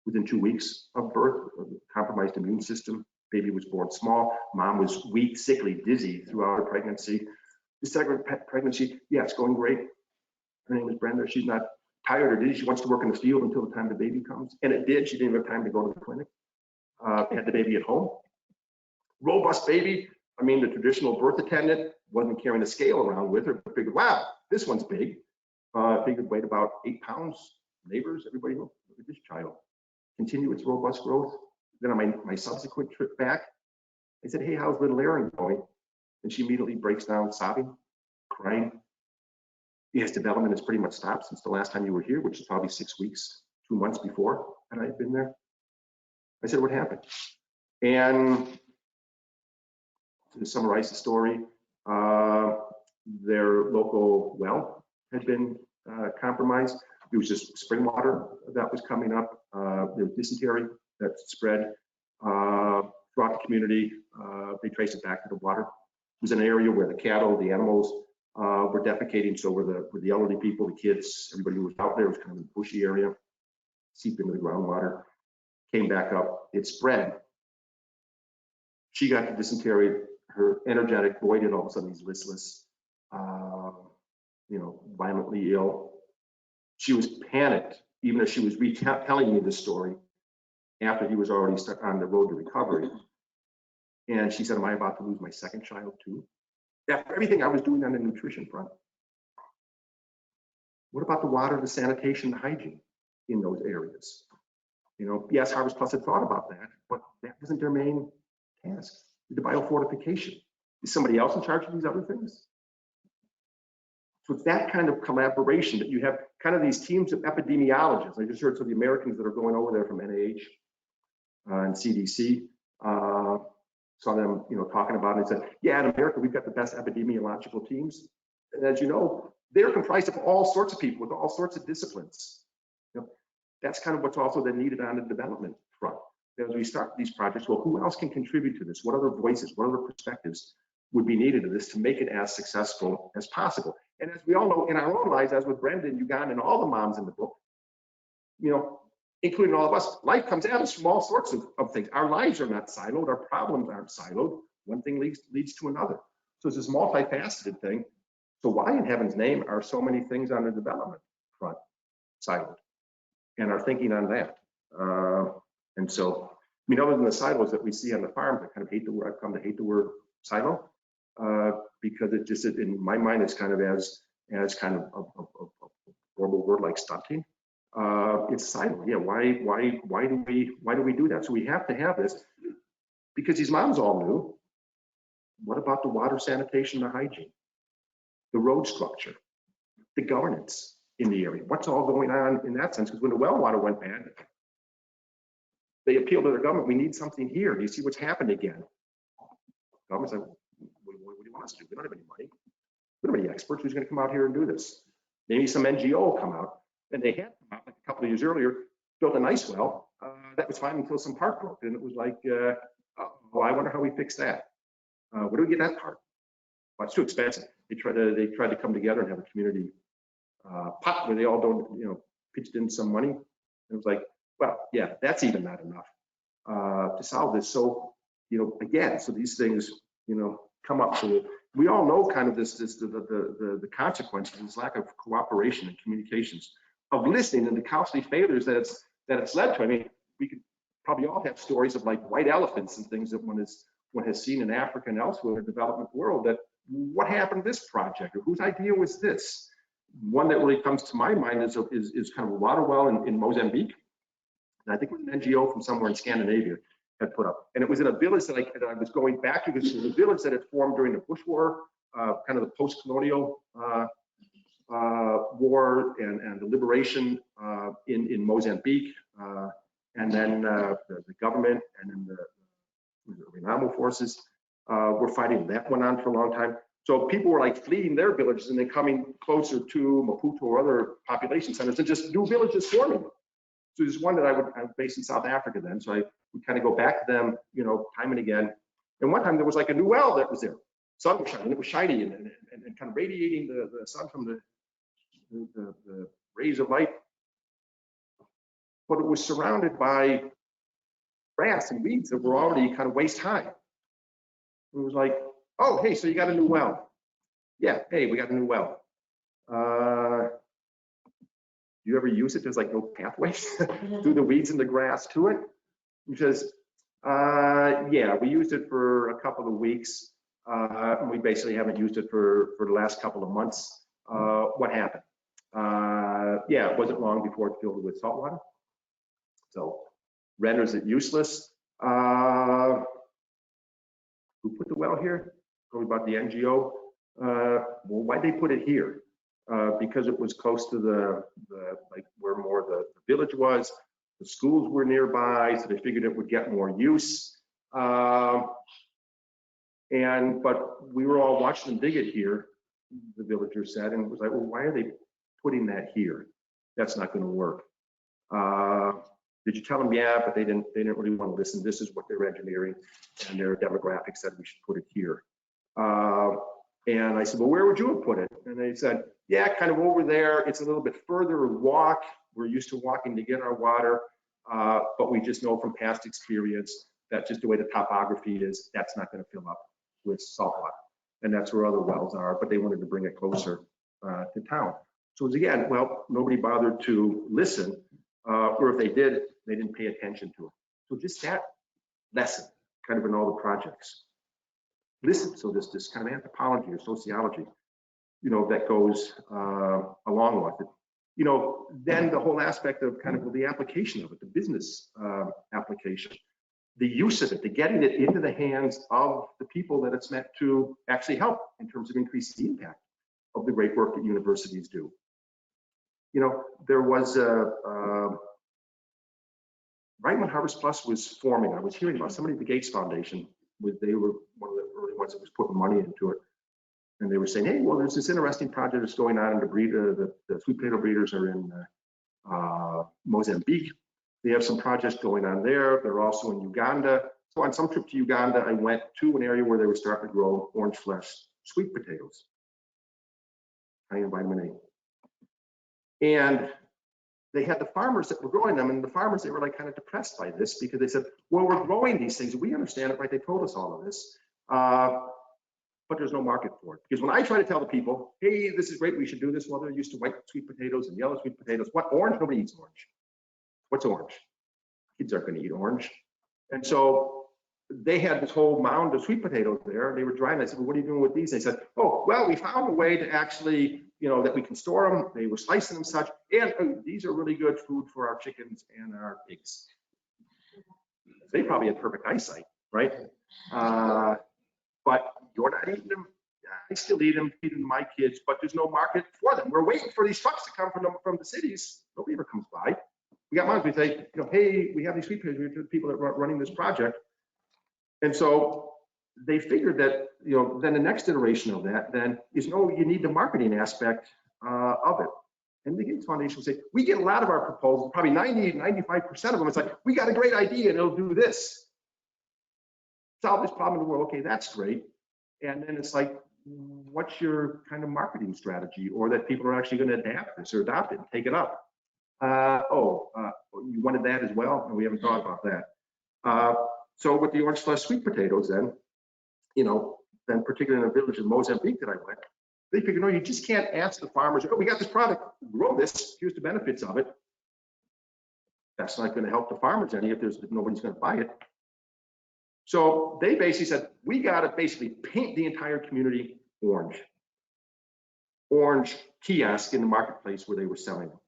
within 2 weeks of birth, compromised immune system. Baby was born small. Mom was weak, sickly, dizzy throughout her pregnancy. The 2nd pregnancy, yeah, it's going great. Her name is Brenda. She's not tired or dizzy. She wants to work in the field until the time the baby comes. And it did. She didn't have time to go to the clinic. Had the baby at home. Robust baby. I mean, the traditional birth attendant wasn't carrying a scale around with her, but figured, wow, this one's big. Figured weighed about 8 pounds. Neighbors, everybody, look at this child. Continue its robust growth. Then on my subsequent trip back, I said, hey, how's little Erin going? And she immediately breaks down sobbing, crying. His development has pretty much stopped since the last time you were here, which is probably 6 weeks, 2 months before and I'd been there. I said, what happened? And to summarize the story, their local well had been compromised. It was just spring water that was coming up. There was dysentery that spread throughout the community. They traced it back to the water. It was an area where the cattle, the animals were defecating. So were the elderly people, the kids, everybody who was out there. It was kind of a bushy area, seep into the groundwater, came back up. It spread. She got the dysentery. Her energetic boy did all of a sudden he's listless, violently ill. She was panicked, even as she was retelling me this story after he was already stuck on the road to recovery. And she said, am I about to lose my 2nd child too? After everything I was doing on the nutrition front. What about the water, the sanitation, the hygiene in those areas? Yes, Harvest Plus had thought about that, but that wasn't their main task. The biofortification. Is somebody else in charge of these other things? So it's that kind of collaboration that you have kind of these teams of epidemiologists. I just heard some of the Americans that are going over there from NIH and CDC. Saw them, talking about it and said, yeah, in America, we've got the best epidemiological teams. And as you know, they're comprised of all sorts of people with all sorts of disciplines. That's kind of what's also then needed on the development front. As we start these projects, well, who else can contribute to this? What other voices, what other perspectives would be needed to this to make it as successful as possible? And as we all know in our own lives, as with Brenda and Uganda and all the moms in the book, including all of us, life comes at us from all sorts of things. Our lives are not siloed, our problems aren't siloed. One thing leads to another. So it's this multifaceted thing. So why in heaven's name are so many things on the development front siloed? And our thinking on that. And so, other than the silos that we see on the farms, I kind of hate the word, I've come to hate the word silo, because it just, in my mind, it's kind of as kind of a horrible word like stunting. It's silo. Yeah, why do we do that? So we have to have this because these moms all knew. What about the water, sanitation, the hygiene, the road structure, the governance in the area? What's all going on in that sense? Because when the well water went bad, they appealed to their government. We need something here. Do you see what's happened again? The government's like, what do you want us to do? We don't have any money. We don't have any experts. Who's going to come out here and do this? Maybe some NGO will come out. And they had, like a couple of years earlier, built a nice well that was fine until some part broke. And it was like, oh, I wonder how we fix that. Where do we get that part? Well, it's too expensive. They tried to come together and have a community pot where they all don't, pitched in some money. And it was like, well, yeah, that's even not enough to solve this. So, again, so these things, come up. So we all know kind of the consequences, this lack of cooperation and communications, of listening, and the costly failures that it's led to. I mean, we could probably all have stories of like white elephants and things that one has seen in Africa and elsewhere in the development world. That what happened to this project, or whose idea was this? One that really comes to my mind is kind of a water well in Mozambique. And I think it was an NGO from somewhere in Scandinavia had put up. And it was in a village that I was going back to. This was a village that had formed during the Bush War, kind of the post-colonial war and the liberation in Mozambique. And then the government and then the Renamo forces were fighting. That went on for a long time. So people were like fleeing their villages and then coming closer to Maputo or other population centers, and just new villages forming. So there's one that I'm based in South Africa then. So I would kind of go back to them, time and again. And one time there was like a new well that was there. Sun was shining, it was shiny and kind of radiating the sun from the rays of light. But it was surrounded by grass and weeds that were already kind of waist high. It was like, oh, hey, so you got a new well. Yeah, hey, we got a new well. Do you ever use it? There's like no pathways through the weeds and the grass to it. Because, yeah, we used it for a couple of weeks. We basically haven't used it for the last couple of months. What happened? Yeah, it wasn't long before it filled with salt water. So renders it useless. Who put the well here? Probably about the NGO. Well, why'd they put it here? Because it was close to the like where more the village was. The schools were nearby, so they figured it would get more use. But we were all watching them dig it here, the villagers said, and it was like, well, why are they putting that here? That's not going to work. Did you tell them? Yeah, but they didn't really want to listen. This is what their engineering and their demographics said we should put it here. And I said, well, where would you have put it? And they said, yeah, kind of over there. It's a little bit further walk. We're used to walking to get our water, but we just know from past experience that just the way the topography is, that's not going to fill up with salt water. And that's where other wells are, but they wanted to bring it closer to town. So it was, again, well, nobody bothered to listen, or if they did, they didn't pay attention to it. So just that lesson, kind of in all the projects. Listen, so this kind of anthropology or sociology, that goes along with it. Then the whole aspect of kind of the application of it, the business application, the use of it, the getting it into the hands of the people that it's meant to actually help in terms of increasing the impact of the great work that universities do. There was right when Harvest Plus was forming, I was hearing about somebody at the Gates Foundation. They were one of the early ones that was putting money into it. And they were saying, hey, well, there's this interesting project that's going on in the sweet potato breeders are in Mozambique. They have some projects going on there. They're also in Uganda. So on some trip to Uganda, I went to an area where they were starting to grow orange flesh sweet potatoes, high in vitamin A. And they had the farmers that were growing them, and the farmers, they were like kind of depressed by this because they said, well, we're growing these things. We understand it, right? They told us all of this, but there's no market for it. Because when I try to tell the people, hey, this is great, we should do this. Well, they're used to white sweet potatoes and yellow sweet potatoes. What, orange? Nobody eats orange. What's orange? Kids aren't going to eat orange. And so they had this whole mound of sweet potatoes there. They were drying. I said, well, what are you doing with these? They said, oh, well, we found a way to actually, that we can store them. They were slicing them such, and these are really good food for our chickens and our pigs. They probably had perfect eyesight, right? But you're not eating them. I still eat them, feed them to my kids, but there's no market for them. We're waiting for these trucks to come from the cities. Nobody ever comes by. We got moms, we say, hey, we have these sweet potatoes, we have people that are running this project. And so they figured that, then the next iteration of that then is, you need the marketing aspect of it. And the Gates Foundation will say, we get a lot of our proposals, probably 90, 95% of them. It's like, we got a great idea and it'll do this. Solve this problem in the world. Okay, that's great. And then it's like, what's your kind of marketing strategy, or that people are actually going to adapt this or adopt it and take it up? You wanted that as well? And we haven't thought about that. So with the orange flesh sweet potatoes, then, then particularly in a village in Mozambique that I went, they figured, no, you just can't ask the farmers, oh, we got this product, grow this, here's the benefits of it. That's not going to help the farmers any if nobody's going to buy it. So they basically said, we got to basically paint the entire community orange. Orange kiosk in the marketplace where they were selling them.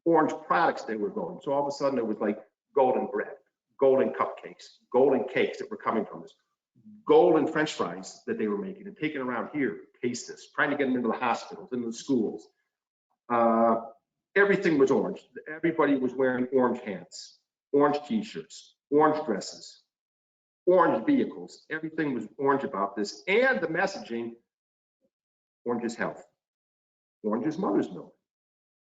Orange products they were going. So all of a sudden it was like golden bread, golden cupcakes, golden cakes that were coming from this, golden French fries that they were making and taking around here, taste this, trying to get them into the hospitals, into the schools. Everything was orange. Everybody was wearing orange hats, orange t-shirts, orange dresses, orange vehicles. Everything was orange about this. And the messaging, orange is health. Orange is mother's milk.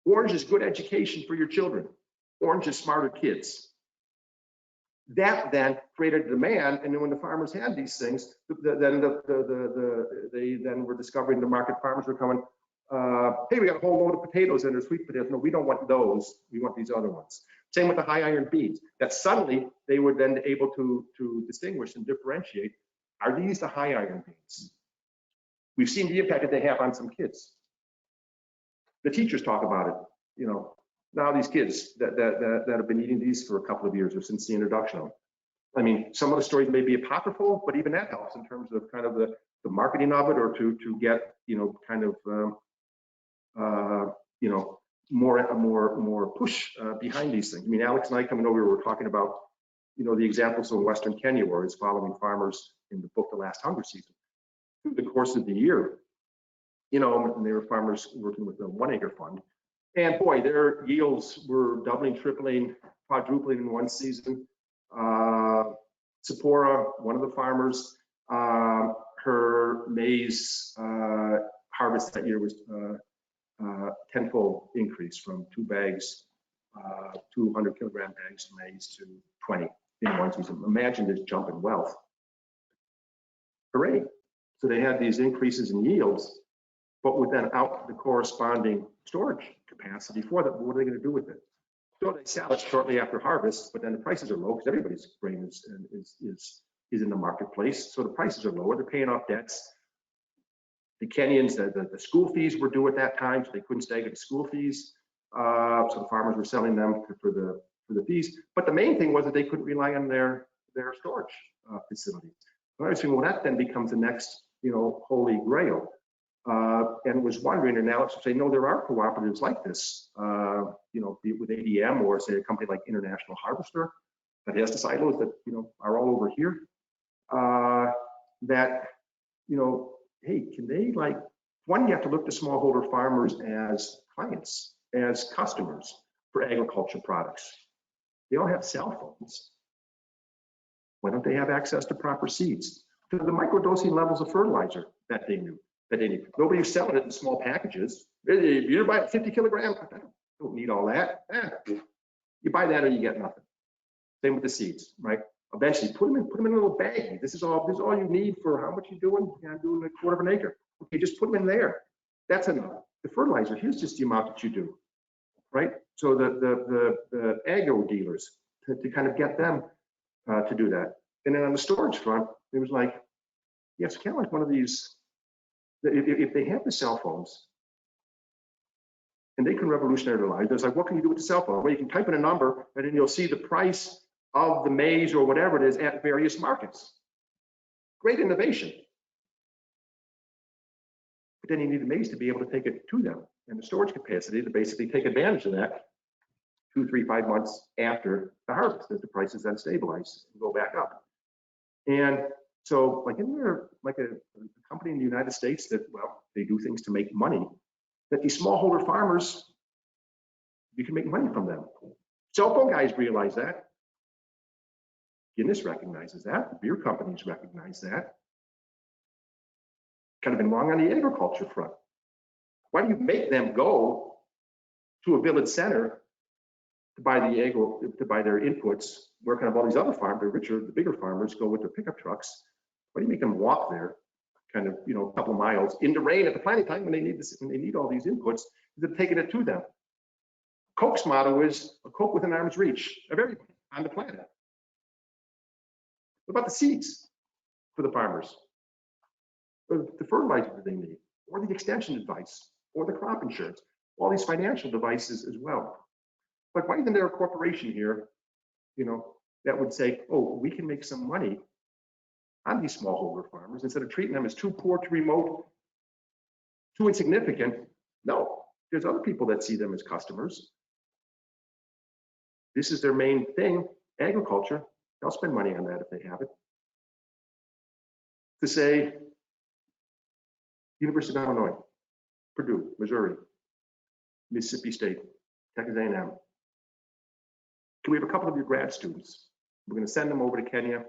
Orange is good education for your children. Orange is smarter kids. That then created a demand, and then when the farmers had these things, they then were discovering the market. Farmers were coming, hey, we got a whole load of potatoes and they're sweet potatoes. No, we don't want those. We want these other ones. Same with the high iron beans. That suddenly they were then able to distinguish and differentiate. Are these the high iron beans? We've seen the impact that they have on some kids. The teachers talk about it, now these kids that have been eating these for a couple of years or since the introduction of them. I mean, some of the stories may be apocryphal, but even that helps in terms of kind of the marketing of it, or to get, kind of, more push behind these things. I mean, Alex and I coming over, we were talking about, the examples in Western Kenya where it's following farmers in the book, The Last Hunger Season. Through the course of the year, and they were farmers working with the 1 acre fund. And boy, their yields were doubling, tripling, quadrupling in one season. Sephora, one of the farmers, her maize harvest that year was tenfold increase from 2 bags, 200 kilogram bags of maize to 20 in one season. Imagine this jump in wealth. Hooray. So they had these increases in yields, but without the corresponding storage capacity for that. What are they going to do with it? So they sell it shortly after harvest, but then the prices are low because everybody's grain is in the marketplace. So the prices are lower. They're paying off debts. The Kenyans, the school fees were due at that time, so they couldn't stagger the school fees. So the farmers were selling them for the fees. But the main thing was that they couldn't rely on their storage facilities. So I was thinking, well, that then becomes the next, holy grail. And was wondering, and Alex would say, no, there are cooperatives like this, be it with ADM or say a company like International Harvester that has the silos that, are all over here, that, hey, can they one, you have to look to smallholder farmers as clients, as customers for agriculture products. They all have cell phones. Why don't they have access to proper seeds, to the microdosing levels of fertilizer that they knew? Nobody's selling it in small packages. You're buying 50 kilograms. I don't need all that. You buy that or you get nothing. Same with the seeds, right? Eventually, put them in a little bag. This is all you need for how much you're doing. Yeah, I'm doing 1/4 of an acre. Okay, just put them in there. That's enough. The fertilizer, here's just the amount that you do, right? So the agro dealers to kind of get them to do that. And then on the storage front, it was like, yes, kind of like one of these. If they have the cell phones and they can revolutionize their lives, it's like, what can you do with the cell phone? Well, you can type in a number and then you'll see the price of the maize or whatever it is at various markets. Great innovation. But then you need the maize to be able to take it to them and the storage capacity to basically take advantage of that 2, 3, 5 months after the harvest, as the prices then stabilize and go back up. And so, isn't there a company in the United States that, well, they do things to make money, that these smallholder farmers, you can make money from them. Cell phone guys realize that. Guinness recognizes that. Beer companies recognize that. Kind of been wrong on the agriculture front. Why do you make them go to a village center to buy their inputs, where kind of all these other farmers, the bigger farmers go with their pickup trucks. Why do you make them walk there, kind of, you know, a couple of miles in the rain at the planting time when they need all these inputs? They're taking it to them. Coke's motto is a Coke within arm's reach of everybody on the planet. What about the seeds for the farmers? Or the fertilizer that they need, or the extension advice, or the crop insurance, all these financial devices as well. But why isn't there a corporation here, you know, that would say, oh, we can make some money on these smallholder farmers instead of treating them as too poor, too remote, too insignificant? No, there's other people that see them as customers. This is their main thing, agriculture. They'll spend money on that if they have it. To say, University of Illinois, Purdue, Missouri, Mississippi State, Texas A&M. Can we have a couple of your grad students? We're going to send them over to Kenya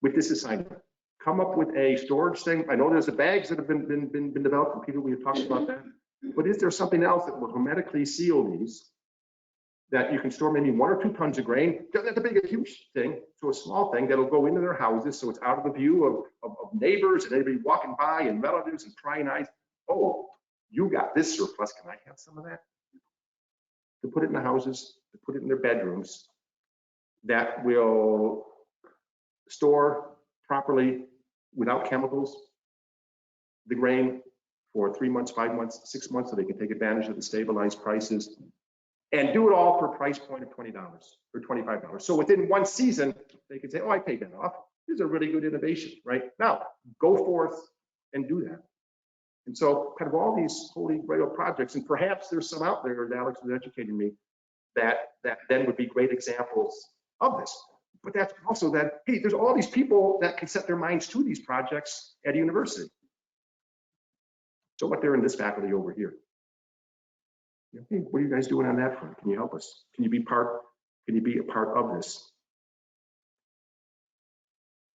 with this assignment. Come up with a storage thing. I know there's the bags that have been developed for people. We have talked about that. But is there something else that will hermetically seal these, that you can store maybe 1 or 2 tons of grain? Doesn't have to be a huge thing, to a small thing that'll go into their houses, so it's out of the view of neighbors and everybody walking by and relatives and prying eyes. Oh, you got this surplus. Can I have some of that? To put it in the houses, to put it in their bedrooms, that will store properly without chemicals the grain for 3 months, 5 months, 6 months, so they can take advantage of the stabilized prices, and do it all for a price point of $20 or $25. So within one season, they can say, oh, I paid that off. This is a really good innovation, right? Now, go forth and do that. And so kind of all these holy grail projects, and perhaps there's some out there, and Alex was educating me, that then would be great examples of this. But that's also that, hey, there's all these people that can set their minds to these projects at a university. So what they're in this faculty over here. Hey, what are you guys doing on that front? Can you help us? Can you be a part of this?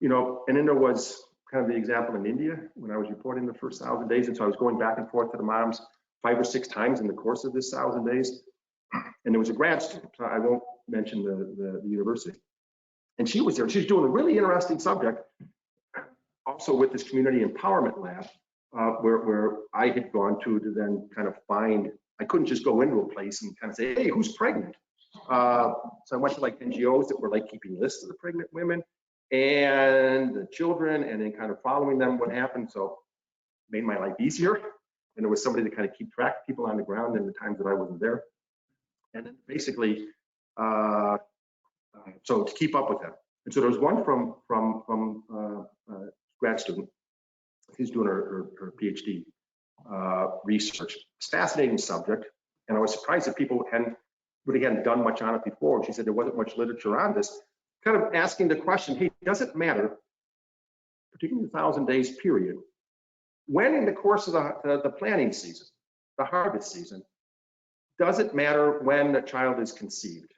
You know, and then there was kind of the example in India when I was reporting the first 1,000 days. And so I was going back and forth to the moms 5 or 6 times in the course of this 1,000 days. And there was a grad student, I won't mention the university. And she was there, she's doing a really interesting subject, also with this community empowerment lab, where I had gone to then kind of find, I couldn't just go into a place and kind of say, hey, who's pregnant? So I went to like NGOs that were like keeping lists of the pregnant women and the children, and then kind of following them, what happened. So it made my life easier. And there was somebody to kind of keep track of people on the ground in the times that I wasn't there. And then basically, so to keep up with them. And so there was one from grad student, who's doing her PhD research. It's a fascinating subject. And I was surprised that people really hadn't done much on it before. And she said there wasn't much literature on this. Kind of asking the question, hey, does it matter, particularly the 1,000 days period, when in the course of the planting season, the harvest season, does it matter when the child is conceived,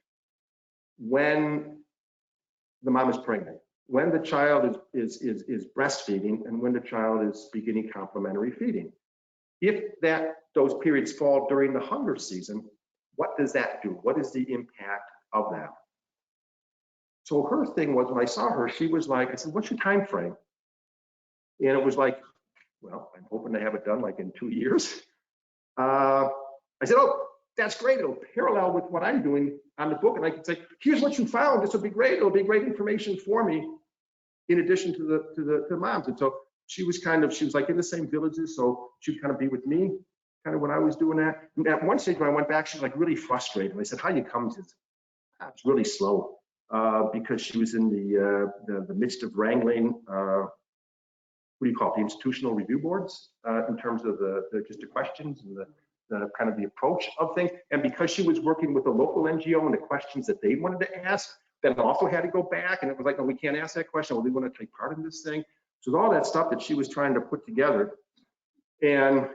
when the mom is pregnant, when the child is breastfeeding, and when the child is beginning complementary feeding? If those periods fall during the hunger season, what does that do? What is the impact of that? So her thing was, when I saw her, she was like, I said, what's your time frame? And it was like, well, I'm hoping to have it done like in 2 years. I said, oh, that's great. It'll parallel with what I'm doing on the book. And I can say, here's what you found. This will be great. It'll be great information for me, in addition to the moms. And so she was like in the same villages. So she'd kind of be with me kind of when I was doing that. And at one stage when I went back, she was like really frustrated. And I said, how you come to this? It's really slow. Because she was in the midst of wrangling, what do you call it, the institutional review boards, in terms of just the questions and the kind of the approach of things. And because she was working with a local NGO and the questions that they wanted to ask, then also had to go back, and it was like, no, we can't ask that question. Well, we want to take part in this thing. So all that stuff that she was trying to put together. And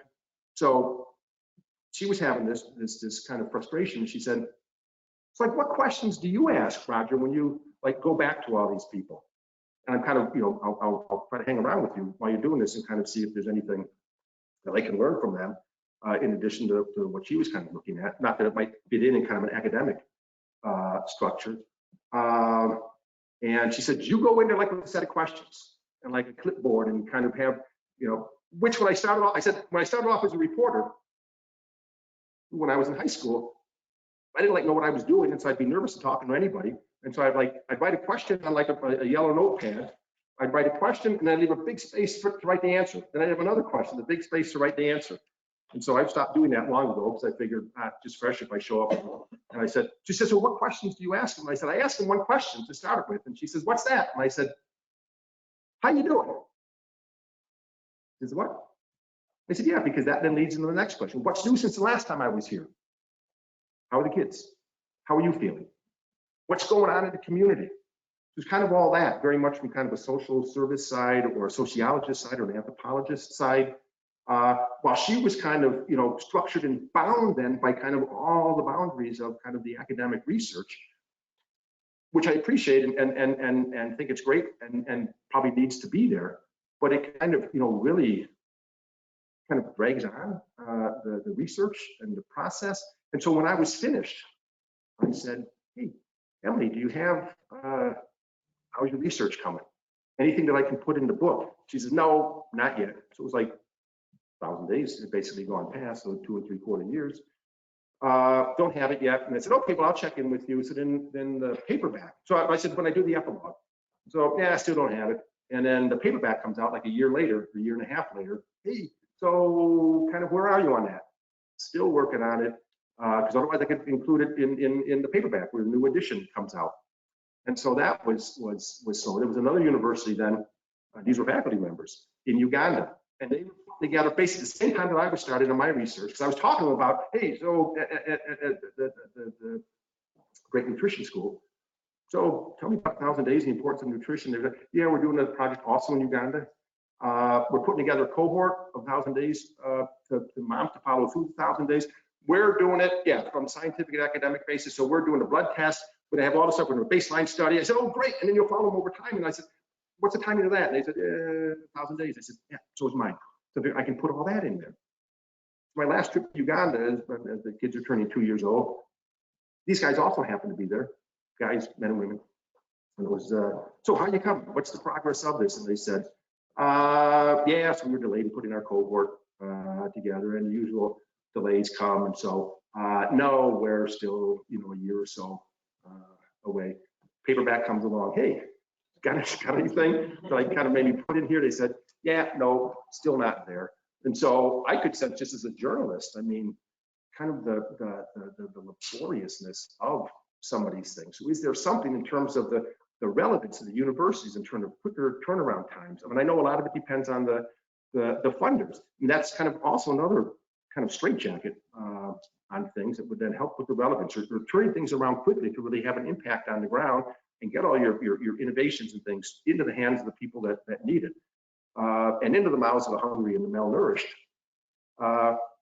so she was having this kind of frustration. She said, it's like, what questions do you ask, Roger, when you like go back to all these people? And I'm kind of, you know, I'll try to hang around with you while you're doing this and kind of see if there's anything that I can learn from them. in addition to what she was kind of looking at. Not that it might fit in kind of an academic structure. And she said, you go in there like with a set of questions and like a clipboard and kind of have, which when I started off, I said, when I started off as a reporter, when I was in high school, I didn't know what I was doing, and so I'd be nervous talking to anybody. And so I'd write a question on like a yellow notepad. I'd write a question and then I'd leave a big space to write the answer. Then I'd have another question, a big space to write the answer. And so I've stopped doing that long ago because I figured, just fresh if I show up. And I said, she says, so what questions do you ask him? And I said, I asked him one question to start with. And she says, what's that? And I said, how you doing? She says, what? I said, yeah, because that then leads into the next question. What's new since the last time I was here? How are the kids? How are you feeling? What's going on in the community? There's kind of all that, very much from kind of a social service side or a sociologist side or an anthropologist side. While she was kind of, structured and bound then by kind of all the boundaries of kind of the academic research, which I appreciate and think it's great and probably needs to be there, but it kind of, really kind of drags on the research and the process. And so when I was finished, I said, hey, Emily, do you have, how's your research coming? Anything that I can put in the book? She says, no, not yet. So it was like 1,000 days had basically gone past, so 2 3/4 years. Don't have it yet. And I said, okay, well, I'll check in with you. So then the paperback. So I said, when I do the epilogue. So yeah, I still don't have it. And then the paperback comes out like a year later, a year and a half later. Hey, so kind of where are you on that? Still working on it. Because otherwise I could include it in the paperback where the new edition comes out. And so that was so. There was another university then, these were faculty members in Uganda, and they were together basically the same time that I was starting on my research, because I was talking about, hey, so at the Great Nutrition School, so tell me about 1,000 days, the importance of nutrition. They're like, yeah, we're doing a project also in Uganda. We're putting together a cohort of 1,000 days to moms to follow food 1,000 days. We're doing it, yeah, from scientific and academic basis. So we're doing a blood test. We're gonna have all this stuff. We're doing a baseline study. I said, oh, great. And then you'll follow them over time. And I said, what's the timing of that? And they said, 1,000 days. I said, yeah, so is mine. So I can put all that in there. My last trip to Uganda, as the kids are turning 2 years old, these guys also happened to be there, guys, men and women. And it was, so how you come? What's the progress of this? And they said, yeah, so we were delayed in putting our cohort together, and the usual delays come. And so, no, we're still, a year or so away. Paperback comes along. Hey, got anything that I kind of maybe put in here? They said, yeah, no, still not there. And so I could sense, just as a journalist, I mean, kind of the laboriousness of some of these things. So is there something in terms of the relevance of the universities in terms of quicker turnaround times? I mean, I know a lot of it depends on the funders, and that's kind of also another kind of straitjacket on things that would then help with the relevance or turning things around quickly to really have an impact on the ground and get all your innovations and things into the hands of the people that need it, and into the mouths of the hungry and the malnourished.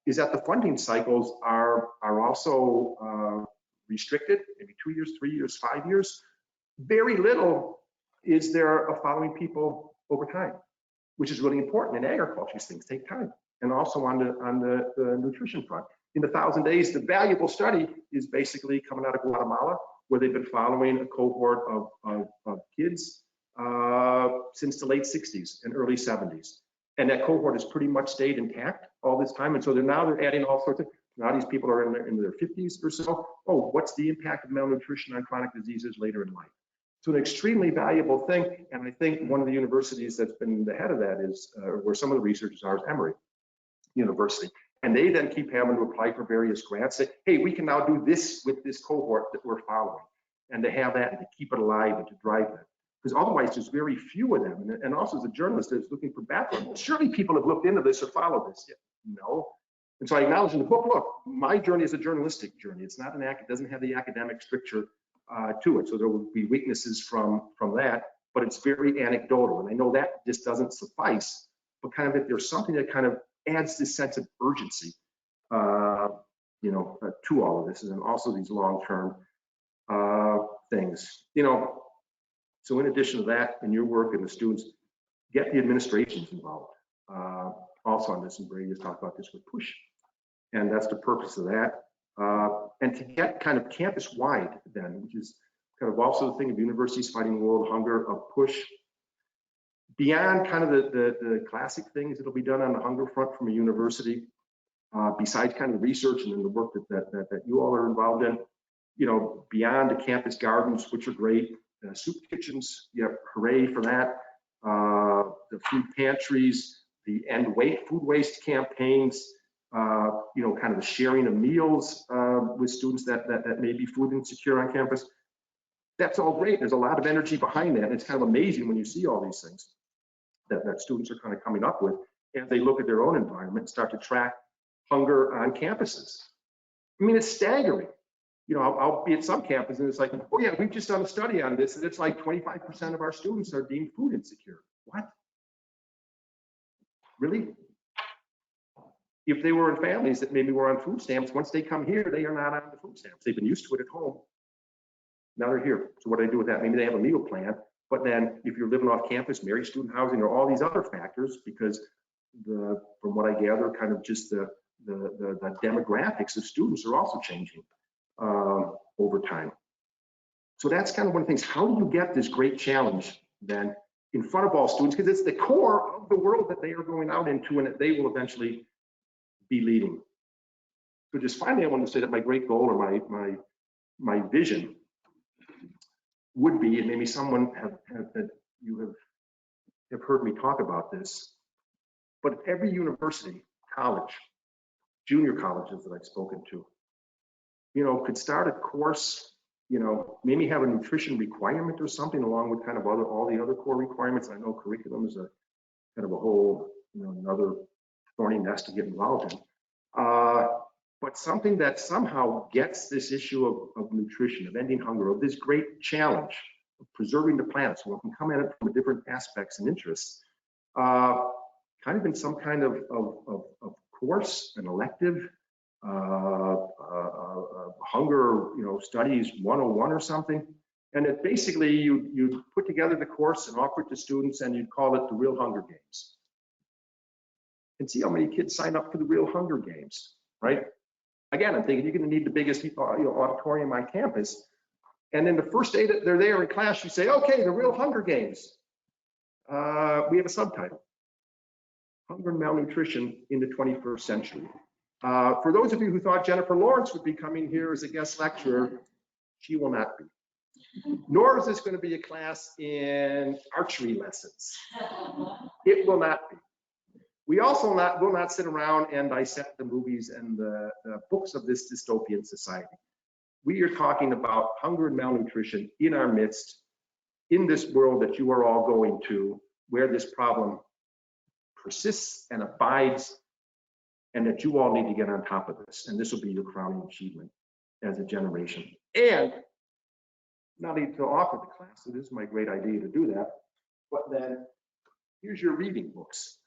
Is that the funding cycles are also restricted, maybe 2 years, 3 years, 5 years. Very little is there of following people over time, which is really important in agriculture. These things take time, and also on the nutrition front. In the 1,000 days, the valuable study is basically coming out of Guatemala, where they've been following a cohort of kids since the late 60s and early 70s. And that cohort has pretty much stayed intact all this time. And so they're adding all sorts of, now these people are in their 50s or so. Oh, what's the impact of malnutrition on chronic diseases later in life? So an extremely valuable thing. And I think one of the universities that's been the head of that is, where some of the researchers are, is Emory University. And they then keep having to apply for various grants. Say, hey, we can now do this with this cohort that we're following. And to have that and to keep it alive and to drive that. Because otherwise there's very few of them. And also as a journalist that's looking for background, surely people have looked into this or followed this. Yeah, no. And so I acknowledge in the book, look, my journey is a journalistic journey. It's not it doesn't have the academic stricture to it. So there will be weaknesses from that, but it's very anecdotal. And I know that just doesn't suffice, but kind of if there's something that kind of adds this sense of urgency, to all of this, and also these long-term things, So in addition to that, in your work and the students, get the administrations involved also on this. And Brady has talked about this with push And that's the purpose of that. And to get kind of campus-wide then, which is kind of also the thing of universities fighting world hunger, a push beyond kind of the classic things that'll be done on the hunger front from a university, besides kind of the research and then the work that you all are involved in, you know, beyond the campus gardens, which are great, soup kitchens, yeah, hooray for that, the food pantries, the end food waste campaigns, you know, kind of the sharing of meals with students that may be food insecure on campus. That's all great. There's a lot of energy behind that. And it's kind of amazing when you see all these things that students are kind of coming up with, and they look at their own environment and start to track hunger on campuses. I mean, it's staggering. You know, I'll be at some campuses and it's like, oh yeah, we've just done a study on this, and it's like 25% of our students are deemed food insecure. What? Really? If they were in families that maybe were on food stamps, once they come here, they are not on the food stamps. They've been used to it at home. Now they're here. So what do they do with that? Maybe they have a meal plan, but then if you're living off campus, married student housing, or all these other factors, because from what I gather, kind of just the demographics of students are also changing over time. So that's kind of one of the things. How do you get this great challenge then in front of all students? Because it's the core of the world that they are going out into and that they will eventually be leading. So just finally, I want to say that my great goal or my vision would be, and maybe someone you have heard me talk about this, but every university, college, junior colleges that I've spoken to, you know, could start a course, you know, maybe have a nutrition requirement or something along with kind of all the other core requirements. I know curriculum is a kind of a whole, you know, another thorny nest to get involved in. But something that somehow gets this issue of nutrition, of ending hunger, of this great challenge of preserving the planet, so one can come at it from different aspects and interests, kind of in some kind of course, an elective, hunger, you know, studies 101 or something. And it basically, you put together the course and offer it to students, and you'd call it the Real Hunger Games. And see how many kids sign up for the Real Hunger Games, right? Again, I'm thinking you're going to need the biggest auditorium on campus. And then the first day that they're there in class, you say, okay, the Real Hunger Games. We have a subtitle, Hunger and Malnutrition in the 21st Century. For those of you who thought Jennifer Lawrence would be coming here as a guest lecturer, she will not be. Nor is this going to be a class in archery lessons. It will not be. We also will not sit around and dissect the movies and the books of this dystopian society. We are talking about hunger and malnutrition in our midst, in this world that you are all going to, where this problem persists and abides, and that you all need to get on top of this. And this will be your crowning achievement as a generation. And not only to offer the class, it is my great idea to do that, but then here's your reading books.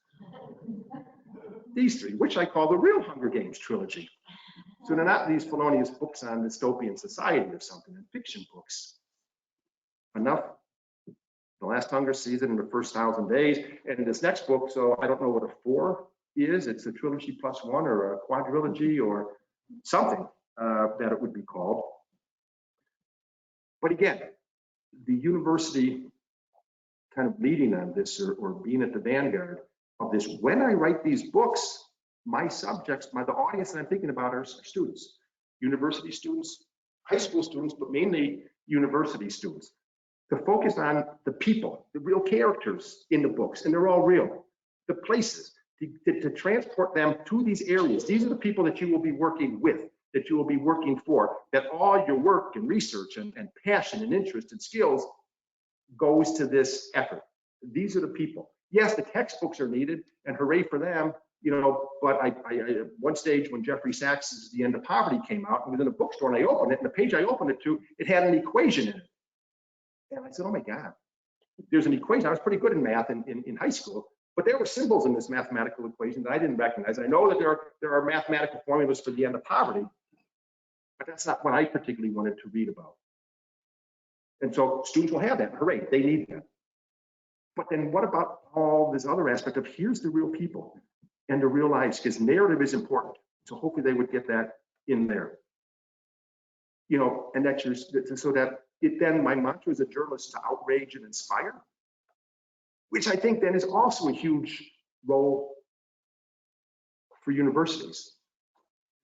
These three, which I call the Real Hunger Games trilogy. So they're not these felonious books on dystopian society or something, they're fiction books. Enough. The Last Hunger Season in the First 1,000 Days. And in this next book, so I don't know what a 4 is, it's a trilogy plus 1 or a quadrilogy or something that it would be called. But again, the university kind of leading on this or being at the vanguard of this. When I write these books, my subjects, the audience that I'm thinking about are students, university students, high school students, but mainly university students. To focus on the people, the real characters in the books, and they're all real, the places, to transport them to these areas. These are the people that you will be working with, that you will be working for, that all your work and research and passion and interest and skills goes to this effort. These are the people. Yes, the textbooks are needed, and hooray for them, you know, but I at one stage when Jeffrey Sachs's The End of Poverty came out, and was in a bookstore, and I opened it, and the page I opened it to, it had an equation in it. And I said, oh my God, there's an equation. I was pretty good in math in high school, but there were symbols in this mathematical equation that I didn't recognize. I know that there are mathematical formulas for the end of poverty, but that's not what I particularly wanted to read about. And so students will have that, hooray, they need that. But then what about all this other aspect of here's the real people and the real lives, because narrative is important. So hopefully they would get that in there. You know, and that's so that it then, my mantra as a journalist is to outrage and inspire, which I think then is also a huge role for universities.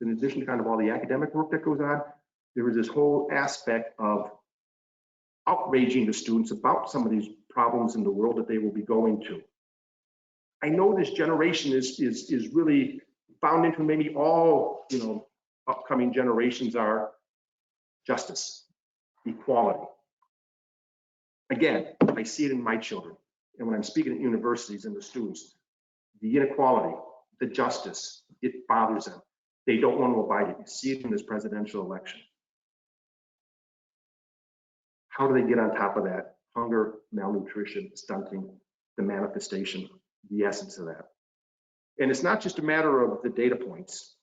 In addition to kind of all the academic work that goes on, there is this whole aspect of outraging the students about some of these problems in the world that they will be going to. I know this generation is really bound into, maybe all, you know, upcoming generations are justice, equality. Again, I see it in my children. And when I'm speaking at universities and the students, the inequality, the justice, it bothers them. They don't want to abide it. You see it in this presidential election. How do they get on top of that? Hunger, malnutrition, stunting, the manifestation, the essence of that. And it's not just a matter of the data points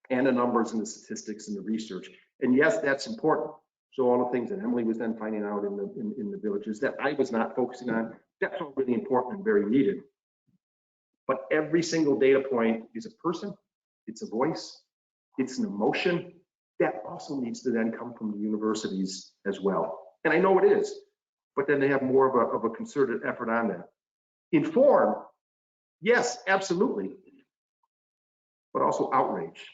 and the numbers and the statistics and the research. And yes, that's important. So all the things that Emily was then finding out in the villages that I was not focusing on, that's all really important and very needed. But every single data point is a person, it's a voice, it's an emotion that also needs to then come from the universities as well. And I know it is, but then they have more of a concerted effort on that. Inform, yes, absolutely, but also outrage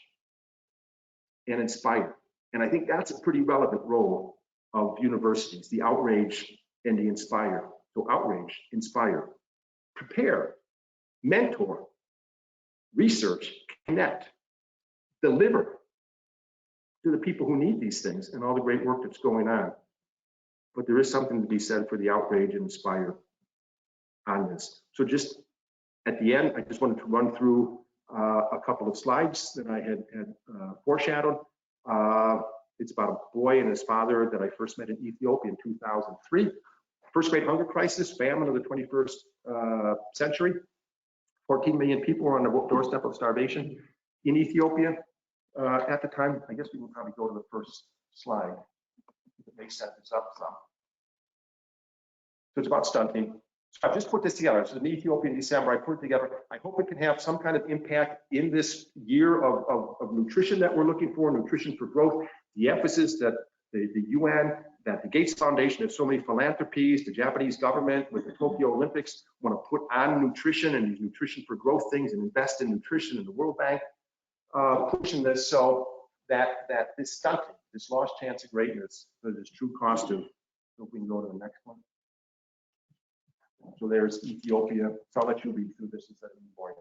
and inspire. And I think that's a pretty relevant role of universities, the outrage and the inspire. So outrage, inspire, prepare, mentor, research, connect, deliver to the people who need these things and all the great work that's going on. But there is something to be said for the outrage and inspire on this. So just at the end, I just wanted to run through a couple of slides that I had foreshadowed. It's about a boy and his father that I first met in Ethiopia in 2003. First great hunger crisis, famine of the 21st century. 14 million people were on the doorstep of starvation in Ethiopia at the time. I guess we can probably go to the first slide. It may set this up some. So it's about stunting. So I've just put this together. So in Ethiopia in December, I put it together. I hope it can have some kind of impact in this year of nutrition that we're looking for, nutrition for growth. The emphasis that the UN, that the Gates Foundation, there's so many philanthropies, the Japanese government with the Tokyo Olympics want to put on nutrition and these nutrition for growth things and invest in nutrition, in the World Bank, pushing this so that this stunting, this lost chance of greatness, this true cost of, so if we can go to the next one. So there's Ethiopia. So I'll let you read through this instead of boring.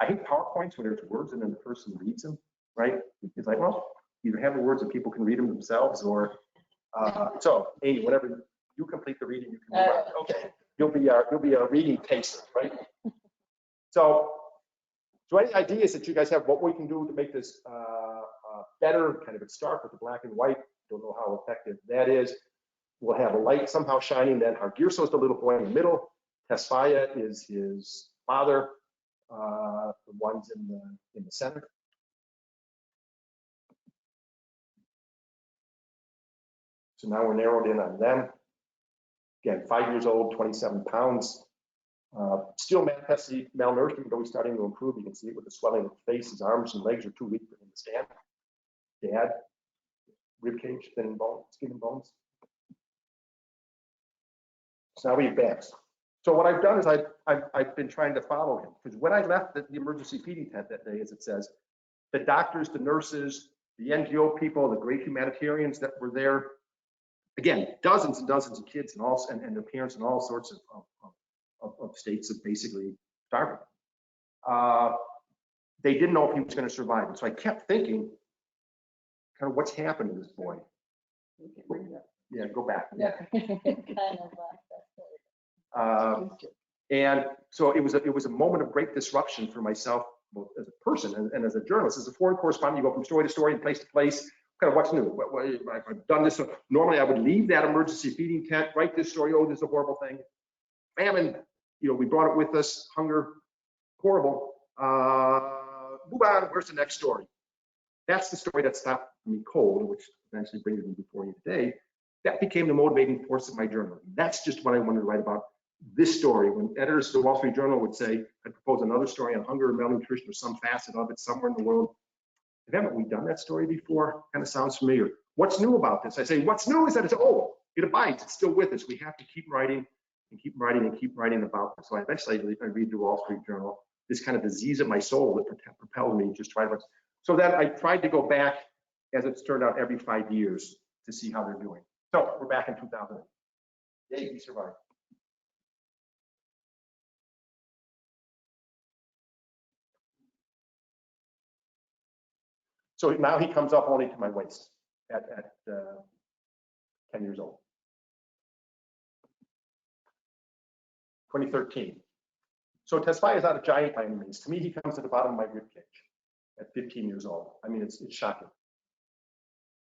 I hate PowerPoints when there's words and then the person reads them, right? It's like, well, either have the words and people can read them themselves, or so Amy, whenever you complete the reading, you can move on. Okay, you'll be a reading taster, right? So any ideas that you guys have, what we can do to make this better? Kind of it start with the black and white. Don't know how effective that is. We'll have a light somehow shining. Then Hargirso is the little boy in the middle. Tesfaye is his father. The ones in the center. So now we're narrowed in on them. Again, 5 years old, 27 pounds. Still manifestly malnourished, though he's starting to improve. You can see it with the swelling of the face. His arms and legs are too weak for him to stand. Dad, rib cage, thin and bone, skin and bones. So now we advance. So what I've done is I've been trying to follow him, because when I left the emergency feeding tent that day, as it says, the doctors, the nurses, the NGO people, the great humanitarians that were there, again, dozens and dozens of kids and their parents in all sorts of states of basically starving. They didn't know if he was going to survive. And so I kept thinking, kind of what's happened to this boy? Yeah, go back. Yeah. And so it was a moment of great disruption for myself, both as a person and as a journalist. As a foreign correspondent, you go from story to story and place to place. Kind of what's new? I've done this. So normally I would leave that emergency feeding tent, write this story. Oh, this is a horrible thing. Famine, we brought it with us. Hunger, horrible. Move on. Where's the next story? That's the story that stopped me cold, which eventually brings me before you today. That became the motivating force of my journalism. That's just what I wanted to write about. This story, when editors of the Wall Street Journal would say, I'd propose another story on hunger and malnutrition or some facet of it somewhere in the world, haven't we done that story before? Kind of sounds familiar. What's new about this? I say, what's new is that it's old. It abides. It's still with us. We have to keep writing and keep writing and keep writing about this. So I eventually I read the Wall Street Journal, this kind of disease of my soul that propelled me just try to. So that I tried to go back, as it's turned out, every 5 years to see how they're doing. So we're back in 2000. Yay, we survived. So now he comes up only to my waist at 10 years old. 2013. So Tesfaye is not a giant by any means. To me, he comes to the bottom of my rib cage at 15 years old. I mean, it's shocking.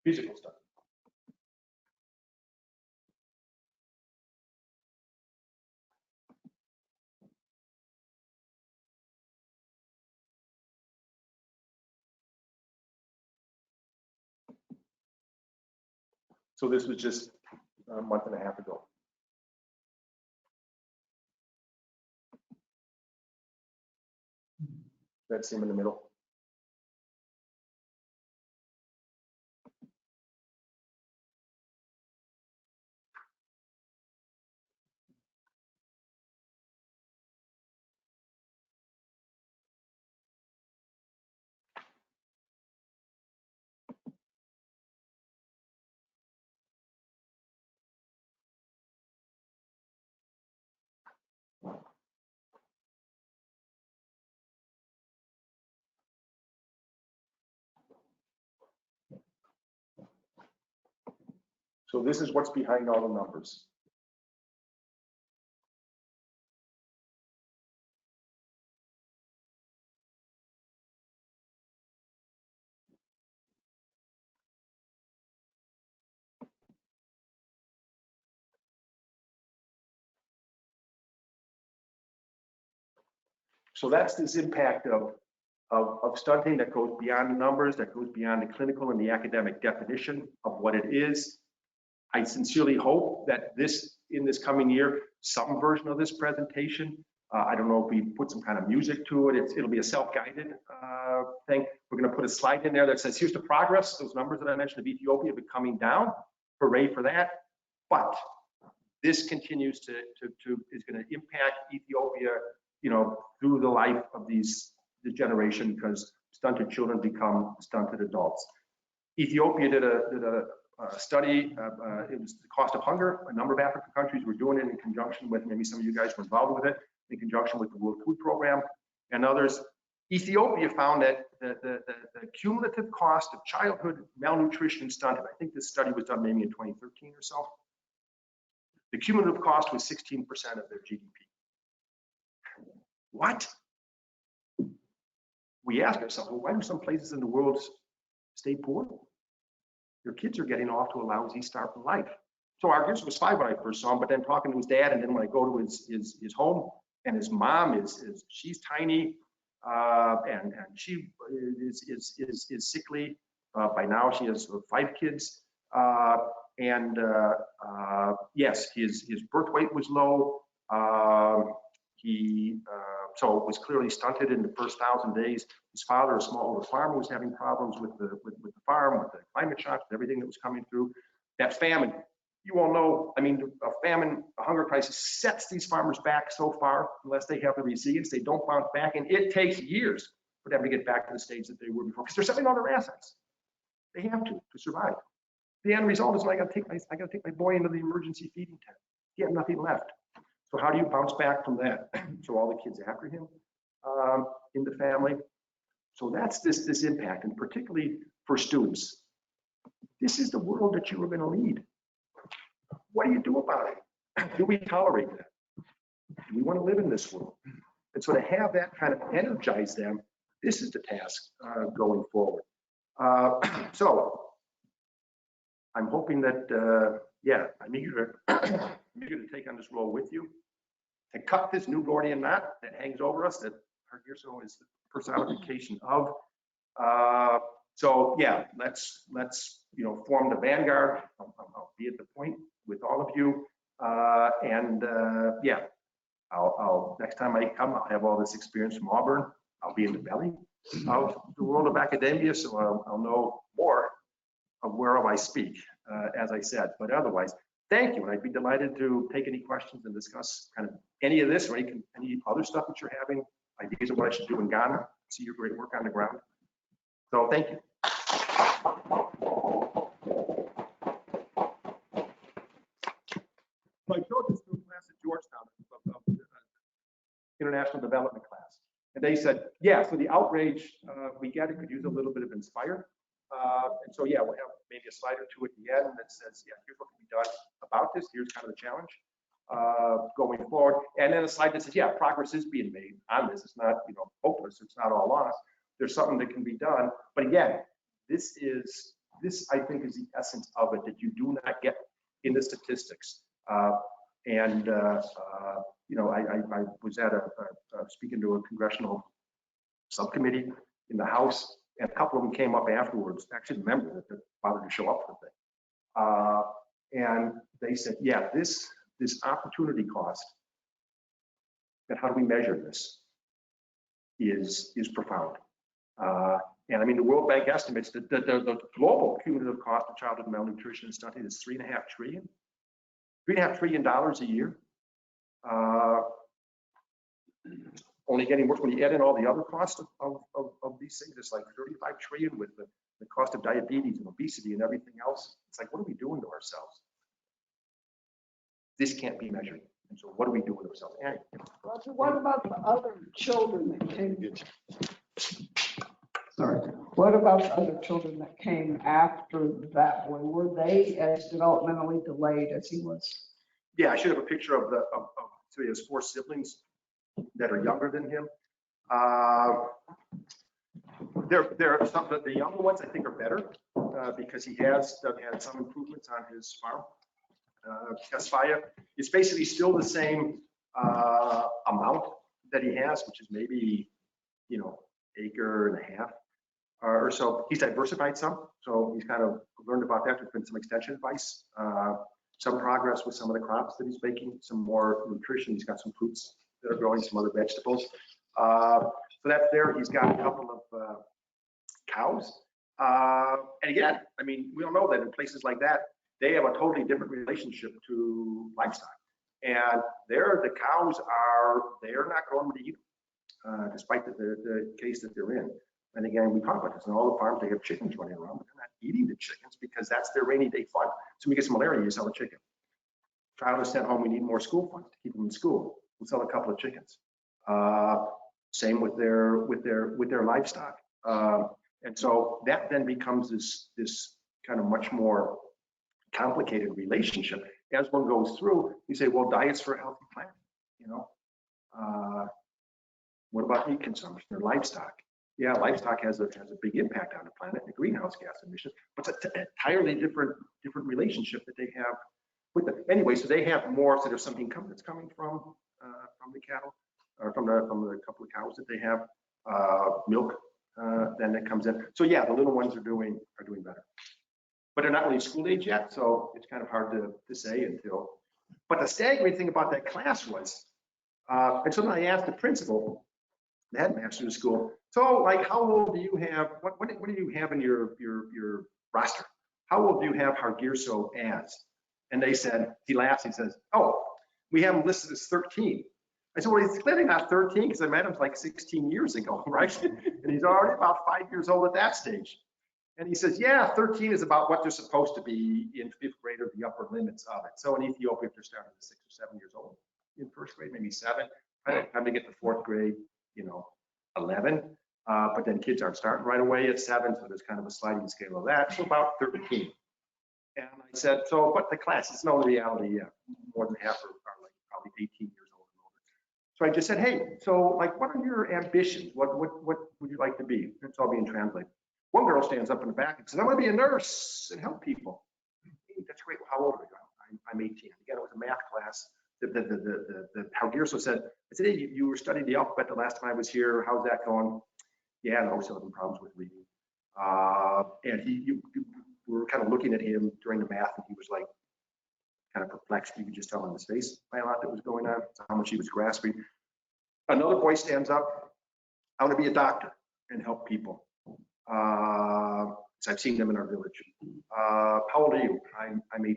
Physical stuff. So this was just a month and a half ago. That's him in the middle. So this is what's behind all the numbers. So that's this impact of stunting that goes beyond the numbers, that goes beyond the clinical and the academic definition of what it is. I sincerely hope that in this coming year, some version of this presentation, I don't know if we put some kind of music to it, it'll be a self-guided thing. We're going to put a slide in there that says, here's the progress, those numbers that I mentioned of Ethiopia have been coming down. Hooray for that. But this continues is going to impact Ethiopia, through the life of the generation, because stunted children become stunted adults. Ethiopia did a study. It was the cost of hunger. A number of African countries were doing it in conjunction with, maybe some of you guys were involved with it, in conjunction with the World Food Program and others. Ethiopia found that the cumulative cost of childhood malnutrition and stunted, I think this study was done maybe in 2013 or so, the cumulative cost was 16% of their GDP. What? We ask ourselves, well, why do some places in the world stay poor? Their kids are getting off to a lousy start in life. So our Argues was 5 when I first saw him, but then talking to his dad, and then when I go to his home, and his mom she's tiny, and she is sickly. By now she has 5 kids, yes, his birth weight was low. So it was clearly stunted in the first 1,000 days. His father, a smallholder farmer, was having problems with the farm, with the climate shock, everything that was coming through. That famine, you all know, I mean, a famine, a hunger crisis sets these farmers back so far, unless they have the resilience, they don't bounce back, and it takes years for them to get back to the stage that they were before, because they're selling all their assets. They have to survive. The end result is I got to take my boy into the emergency feeding tent. He had nothing left. So how do you bounce back from that? So all the kids after him in the family. So that's this impact, and particularly for students. This is the world that you are going to lead. What do you do about it? Do we tolerate that? Do we want to live in this world? And so to have that kind of energize them, this is the task going forward. So I'm hoping that, I'm eager to take on this role with you, to cut this new Gordian knot that hangs over us, that Arguso is the personification of. So yeah, let's form the vanguard. I'll be at the point with all of you, I'll next time I come, I'll have all this experience from Auburn. I'll be in the belly. of the world of academia, so I'll know more of whereof I speak, as I said. But otherwise, thank you, and I'd be delighted to take any questions and discuss kind of any of this or any other stuff that you're having, ideas of what I should do in Ghana. See your great work on the ground. So thank you. So I showed this to a class at Georgetown, international development class. And they said, yeah, so the outrage, we get it, could use a little bit of inspire. And so, yeah, we'll have maybe a slide or two at the end that says, yeah, here's what can be done about this. Here's kind of the challenge going forward. And then a slide that says, yeah, progress is being made on this. It's not, hopeless. It's not all lost. There's something that can be done. But again, this I think is the essence of it, that you do not get in the statistics. I was at speaking to a congressional subcommittee in the House, and a couple of them came up afterwards, actually the members that bothered to show up for the thing. And they said, yeah, this opportunity cost, and how do we measure this, is profound. And I mean, the World Bank estimates that the global cumulative cost of childhood malnutrition and stunting is $3.5 trillion a year. Only getting worse when you add in all the other costs of these things. It's like 35 trillion with the cost of diabetes and obesity and everything else. It's like, what are we doing to ourselves? This can't be measured. And so what are we doing to ourselves? Annie. Roger, what about the other children that came? Sorry. What about the other children that came after that one? Were they as developmentally delayed as he was? Yeah, I should have a picture of so he has 4 siblings that are younger than him. There are some of the younger ones I think are better because he has had some improvements on his farm. Tesfaya is basically still the same amount that he has, which is maybe acre and a half or so. He's diversified some, so he's kind of learned about that. There's been some extension advice, some progress with some of the crops that he's making, some more nutrition. He's got some fruits that are growing, some other vegetables. So that's there. He's got a couple of cows. And again, I mean, we all know that in places like that, they have a totally different relationship to livestock. And the cows they're not going to eat them, despite the case that they're in. And again, we talk about this in all the farms, they have chickens running around, but they're not eating the chickens because that's their rainy day fun. So we get some malaria, you sell a chicken. Child is sent home, we need more school funds to keep them in school. We'll sell a couple of chickens. Same with their livestock. And so that then becomes this kind of much more complicated relationship. As one goes through, you say, well, diets for a healthy planet, what about meat consumption or livestock? Yeah, livestock has a big impact on the planet, the greenhouse gas emissions, but it's an entirely different relationship that they have with them. Anyway, so they have more, so there's some income that's coming from the cattle, or from the couple of cows that they have, milk then that comes in. So yeah, the little ones are doing better, but they're not really school age yet, so it's kind of hard to say until. But the staggering thing about that class was, and so then I asked the principal, the headmaster of the school, so like, how old do you have? What do you have in your roster? How old do you have Hargirso as? And they said, he laughs, he says, oh, we have him listed as 13. I said, well, he's clearly not 13 because I met him like 16 years ago, right? And he's already about 5 years old at that stage. And he says, yeah, 13 is about what they're supposed to be in 5th grade, or the upper limits of it. So in Ethiopia, if they're starting at 6 or 7 years old in 1st grade, maybe 7, by the time they get to 4th grade, 11. But then kids aren't starting right away at 7, so there's kind of a sliding scale of that. So about 13. And I said, so what the classes? No, in reality, yeah, more than half are like probably 18 years old and older. So I just said, hey, so like, what are your ambitions? What would you like to be? It's all being translated. One girl stands up in the back and says, I want to be a nurse and help people. Hey, that's great. Well, how old are you? I'm 18. Again, it was a math class. The Hargirso said, I said, hey, you were studying the alphabet the last time I was here. How's that going? Yeah, no, we're still having problems with reading. And we were kind of looking at him during the math, and he was like kind of perplexed. You could just tell on his face by a lot that was going on, how much he was grasping. Another boy stands up, I want to be a doctor. and help people. I've seen them in our village. How old are you? I'm 18.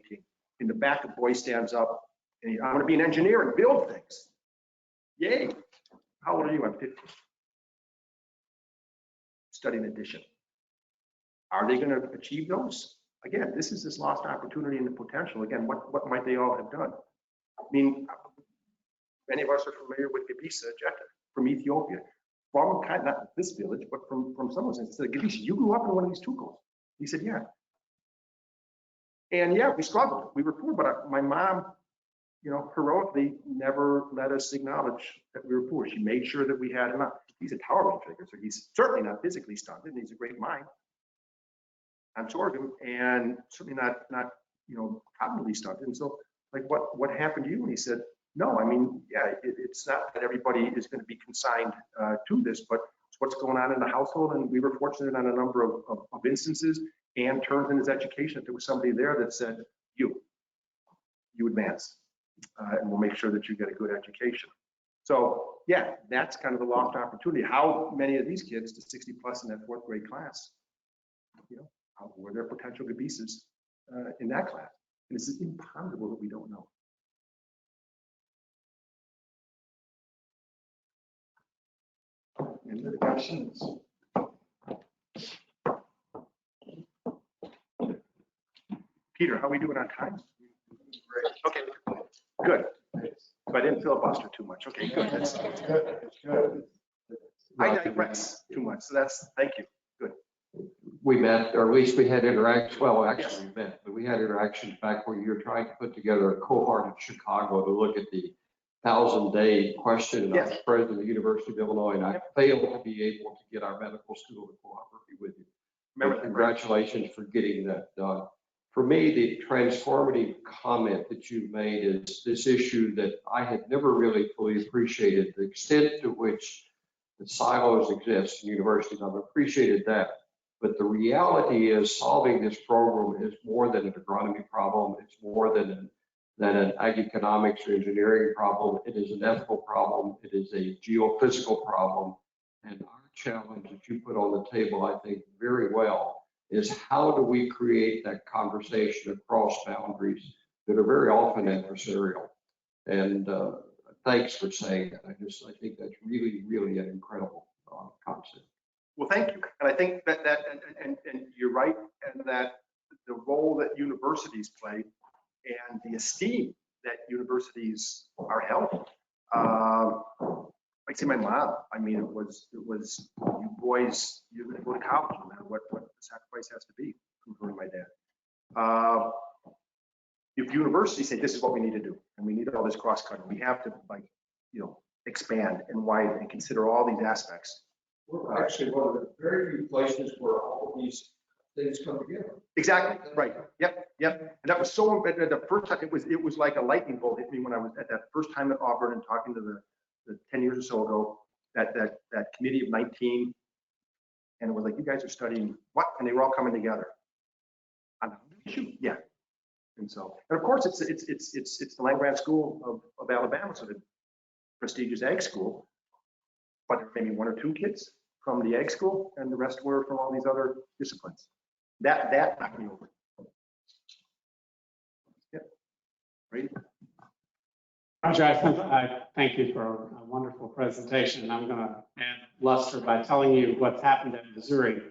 In the back, a boy stands up and I'm going to be an engineer and build things. Yay. How old are you? I'm 15. Studying addition. Are they going to achieve those? Again, this is this lost opportunity and the potential. Again, what might they all have done? I mean, many of us are familiar with Advocacy of Journalists from Ethiopia. From not this village, but from someone said, Advocacy, you grew up in one of these tukos. He said, yeah. And yeah, we struggled. We were poor, but my mom, you know, heroically never let us acknowledge that we were poor. She made sure that we had enough. He's a towering figure, so he's certainly not physically stunted, and he's a great mind. I'm sure of him, and certainly not you know, cognitively stunted. And so, like, what happened to you? And he said, no, I mean, yeah, it's not that everybody is going to be consigned to this, but it's what's going on in the household. And we were fortunate on a number of instances, and turned in his education. There was somebody there that said, you advance, and we'll make sure that you get a good education. So yeah, that's kind of the lost opportunity. How many of these kids, the 60 plus in that 4th grade class, you know, how were their potential Gabises in that class? And it's impossible that we don't know. Any other questions? Peter, how are we doing on time? Great. Okay, good. So I didn't filibuster too much. Okay, good. That's good. I digress too much, so that's, thank you. Good. We met, or at least we had interactions. Well, actually Yes. we met, but we had interactions back when you were trying to put together a cohort in Chicago to look at the 1,000-day question. And I was president of the University of Illinois, and I failed to be able to get our medical school to cooperate with you. Remember that, Congratulations for getting that done. For me, the transformative comment that you made is this issue that I had never really fully appreciated, the extent to which the silos exist in universities. I've appreciated that. But the reality is solving this program is more than an agronomy problem. It's more than an ag economics or engineering problem. It is an ethical problem. It is a geophysical problem. And our challenge that you put on the table, I think very well, is how do we create that conversation across boundaries that are very often adversarial. And thanks for saying that. I think that's really, really an incredible concept. Well, thank you. And I think that and you're right, and that the role that universities play and the esteem that universities are held. Like say my mom, I mean, it was you boys, you're going to go to college no matter what the sacrifice has to be for my dad. If universities say this is what we need to do, and we need all this cross cutting, we have to, like, you know, expand and widen and consider all these aspects. We're actually one of the very few places where all of these things come together. Exactly, right. Yep. And that was so, the first time, it was like a lightning bolt hit me when I was at that first time at Auburn and talking to the 10 years or so ago, that committee of 19, and it was like, you guys are studying what? And they were all coming together. On the issue, yeah. And so, and of course, it's the land-grant school of Alabama, so the prestigious ag school, but there were maybe 1 or 2 kids from the ag school, and the rest were from all these other disciplines. That knocked me over. Yeah. Right. Roger, I thank you for a wonderful presentation. I'm going to add luster by telling you what's happened at Missouri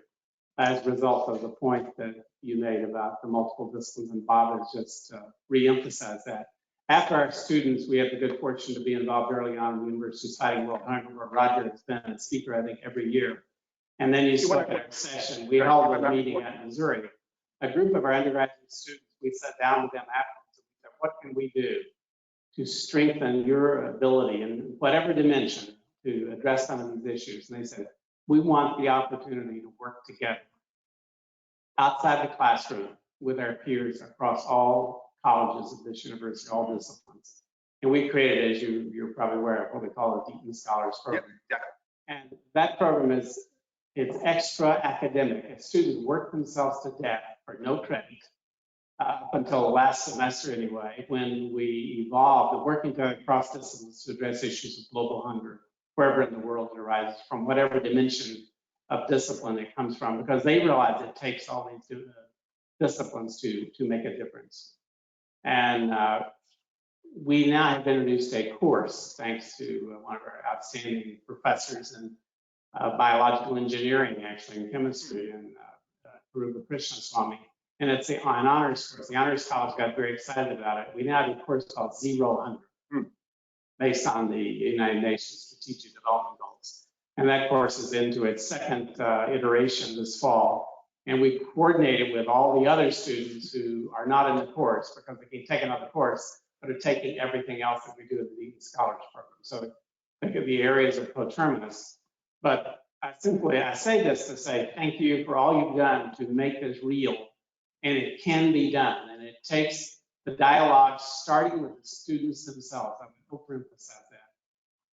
as a result of the point that you made about the multiple disciplines, and Bob has just re-emphasized that. After our students, we had the good fortune to be involved early on in the University Fighting World Hunger, where Roger has been a speaker, I think, every year. And then you spoke at our session. We held a meeting at Missouri. A group of our undergraduate students, we sat down with them afterwards and said, what can we do to strengthen your ability in whatever dimension to address some of these issues? And they said, we want the opportunity to work together outside the classroom with our peers across all colleges of this university, all disciplines. And we created, as you're probably aware of, what we call a Deaton Scholars Program. Yeah. And that program it's extra academic. And students work themselves to death for no credit up until last semester anyway, when we evolved the working across disciplines to address issues of global hunger, wherever in the world it arises, from whatever dimension of discipline it comes from, because they realize it takes all these disciplines to make a difference. And we now have introduced a course, thanks to one of our outstanding professors in biological engineering, actually, in chemistry, and Thurow Krishnaswamy. And it's an honors course. The Honors College got very excited about it. We now have a course called Zero Hunger, based on the United Nations Strategic Development Goals. And that course is into its second iteration this fall. And we coordinated with all the other students who are not in the course, because they can take another course, but are taking everything else that we do in the Eaton Scholars Program. So think of the areas of coterminous. But I say this to say thank you for all you've done to make this real. And it can be done. And it takes the dialogue starting with the students themselves. I would overemphasize that.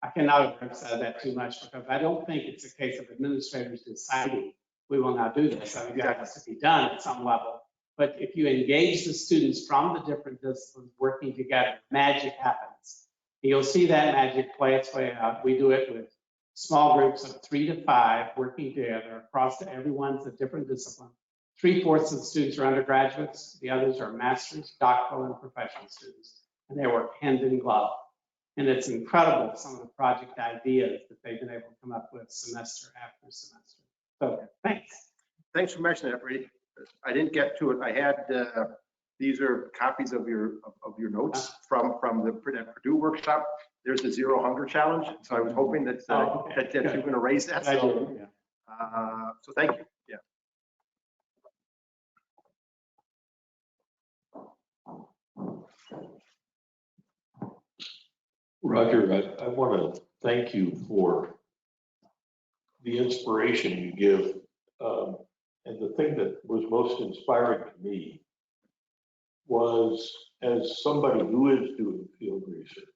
I cannot overemphasize that too much, because I don't think it's a case of administrators deciding we will now do this. I think that has to be done at some level. But if you engage the students from the different disciplines working together, magic happens. You'll see that magic play its way out. We do it with small groups of 3 to 5 working together across everyone's a different discipline. 3/4 of the students are undergraduates. The others are master's, doctoral, and professional students. And they work hand in glove. And it's incredible, some of the project ideas that they've been able to come up with semester after semester. So thanks. Thanks for mentioning that, Brady. I didn't get to it. I had, these are copies of your notes from the Purdue workshop. There's the Zero Hunger Challenge. So I was hoping that, that you're going to raise that. So, so thank you. Yeah. Roger, I want to thank you for the inspiration you give. And the thing that was most inspiring to me was, as somebody who is doing field research,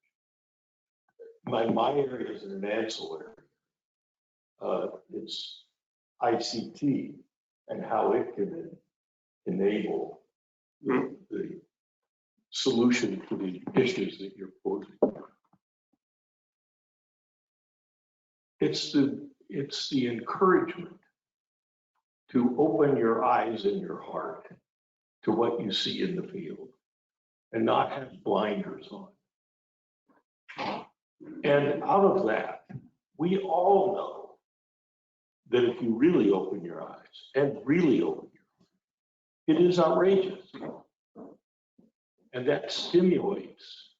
my area is an ancillary. It's ICT and how it can enable the solution to the issues that you're posing. It's the encouragement to open your eyes and your heart to what you see in the field and not have blinders on. And out of that, we all know that if you really open your eyes and really open your heart, it is outrageous. And that stimulates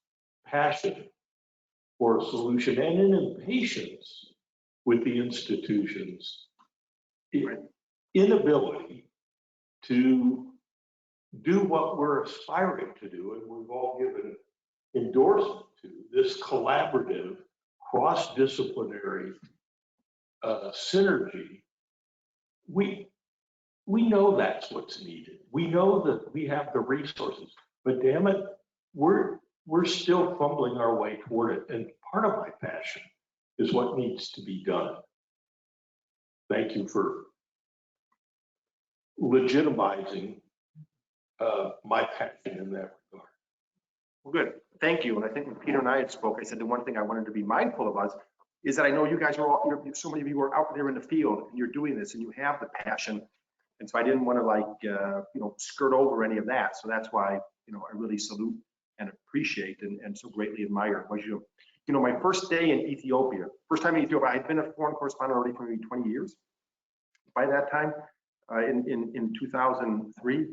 passion for a solution and an impatience with the institution's inability to do what we're aspiring to do, and we've all given endorsement to this collaborative, cross-disciplinary synergy. We know that's what's needed. We know that we have the resources, but damn it, we're still fumbling our way toward it. And part of my passion is what needs to be done. Thank you for legitimizing my passion in that regard. Well, good. Thank you. And I think when Peter and I had spoke, I said the one thing I wanted to be mindful of is that I know you guys are all, so many of you are out there in the field and you're doing this and you have the passion. And so I didn't want to skirt over any of that. So that's why, I really salute and appreciate and so greatly admire what you do. My first day in Ethiopia, I had been a foreign correspondent already for maybe 20 years by that time, in 2003.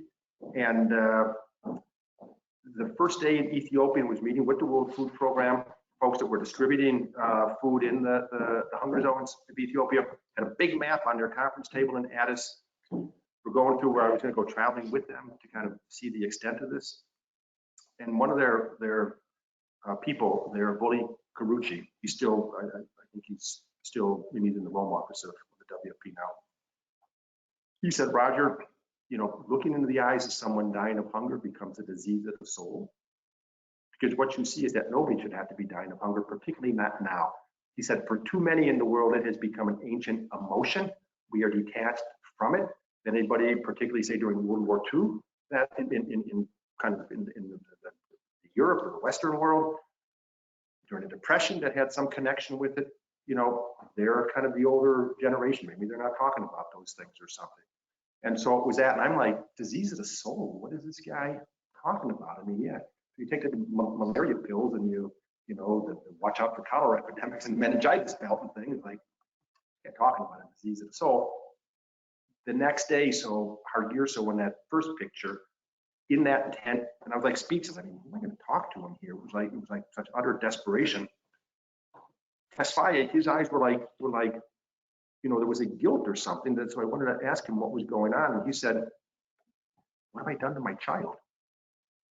And the first day in Ethiopia was meeting with the World Food Program, folks that were distributing food in the hunger zones of Ethiopia, had a big map on their conference table in Addis. We're going through where I was going to go traveling with them to kind of see the extent of this. And one of their people, their bully Karuchi, he's still, I think he's still in the Rome office of the WFP now. He said, Roger, looking into the eyes of someone dying of hunger becomes a disease of the soul. Because what you see is that nobody should have to be dying of hunger, particularly not now. He said, for too many in the world, it has become an ancient emotion. We are detached from it. Anybody, particularly say during World War II, that in Europe or the Western world, during the Depression, that had some connection with it. you know, they're kind of the older generation. Maybe they're not talking about those things or something. And so it was that, and I'm like, disease of the soul, what is this guy talking about? I mean, yeah, you take the malaria pills and you know, the watch out for cholera epidemics and meningitis belt and things, like, can't talk about a disease of the soul. The next day, so hard year, so in that first picture, in that tent, and I was like speechless. I mean, who am I going to talk to him here? It was like such utter desperation. Tesfaye, his eyes were like, you know, there was a guilt or something. So I wanted to ask him what was going on. And he said, what have I done to my child?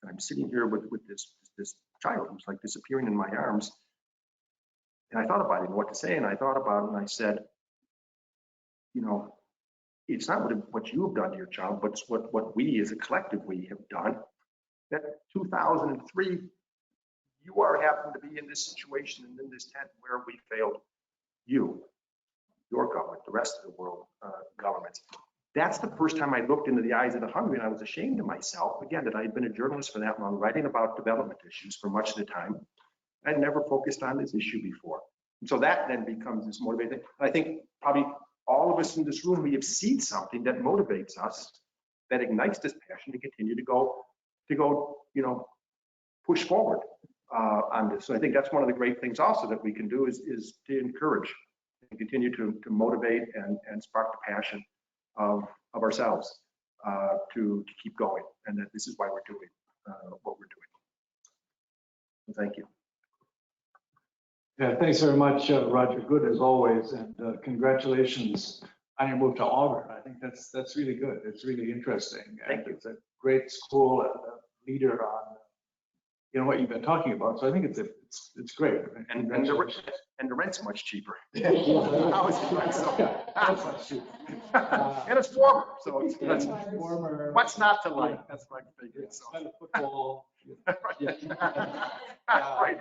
And I'm sitting here with this child who's like disappearing in my arms. And I thought about it and what to say. And I thought about it and I said, you know, it's not what you have done to your child, but it's what we as a collective we have done. That 2003, you are happening to be in this situation and in this tent where we failed you, your government, the rest of the world governments. That's the first time I looked into the eyes of the hungry, and I was ashamed of myself, again, that I had been a journalist for that long, writing about development issues for much of the time. I'd never focused on this issue before. And so that then becomes this motivating. I think probably all of us in this room, we have seen something that motivates us, that ignites this passion to continue to go, you know, push forward on this. So I think that's one of the great things also that we can do is to encourage and continue to motivate and spark the passion of ourselves to keep going, and that this is why we're doing what we're doing. So thank you. Yeah, thanks very much, Roger. Good as always, and congratulations on your move to Auburn. I think that's really good. It's really interesting. Thank you. It's a great school and a leader on, you know, what you've been talking about. So I think it's great. And the rent's much cheaper. Yeah. How is the rent? So- That's not true. and it's warmer, so it's Warmer. what's not to like? That's my figure. So. Kind of football. Yeah. Right.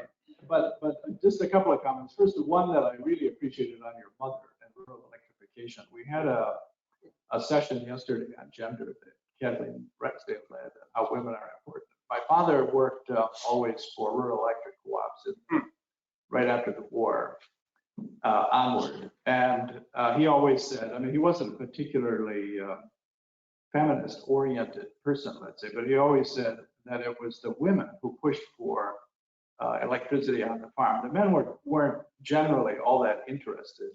But just a couple of comments. First, one that I really appreciated on your mother and rural electrification. We had a session yesterday on gender that Kathleen Rexdale led, and how women are important. My father worked always for rural electric co-ops right after the war onward. And he always said, I mean, he wasn't a particularly feminist-oriented person, let's say, but he always said that it was the women who pushed for electricity on the farm. The men weren't generally all that interested.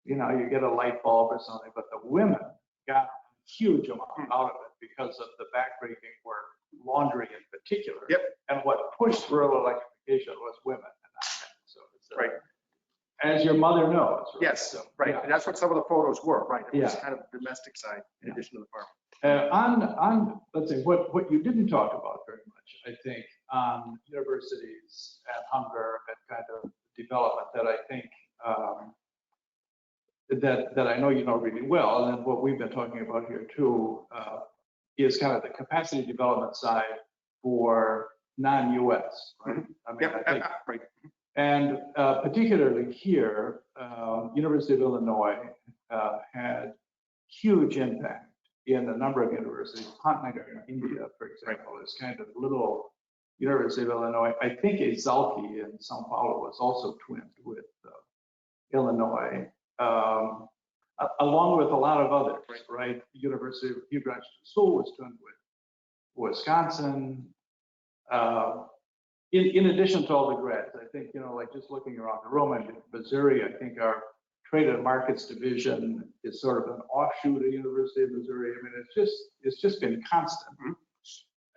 You know, you get a light bulb or something, but the women got a huge amount out of it because of the backbreaking work, laundry in particular. Yep. And what pushed rural electrification was women and not men. So it's, Right. As your mother knows. Right? Yes, So, right. yeah. And that's what some of the photos were, right? It was Yeah. kind of the domestic side in addition to the farm. On let's say what you didn't talk about very much, I think, on universities and hunger and kind of development that I think that I know you know really well, and then what we've been talking about here too is kind of the capacity development side for non-US, right? I mean, I think, right. and particularly here, University of Illinois had huge impact in a number of universities. Patnagar in India, for example, is kind of little University of Illinois. I think Exalki in Sao Paulo was also twinned with Illinois, along with a lot of others, right? University of Hugh Grant School was twinned with Wisconsin. In addition to all the grads, I think, you know, like just looking around the room, in Missouri, I think our Trade and Markets Division is sort of an offshoot of University of Missouri. I mean, it's just been constant.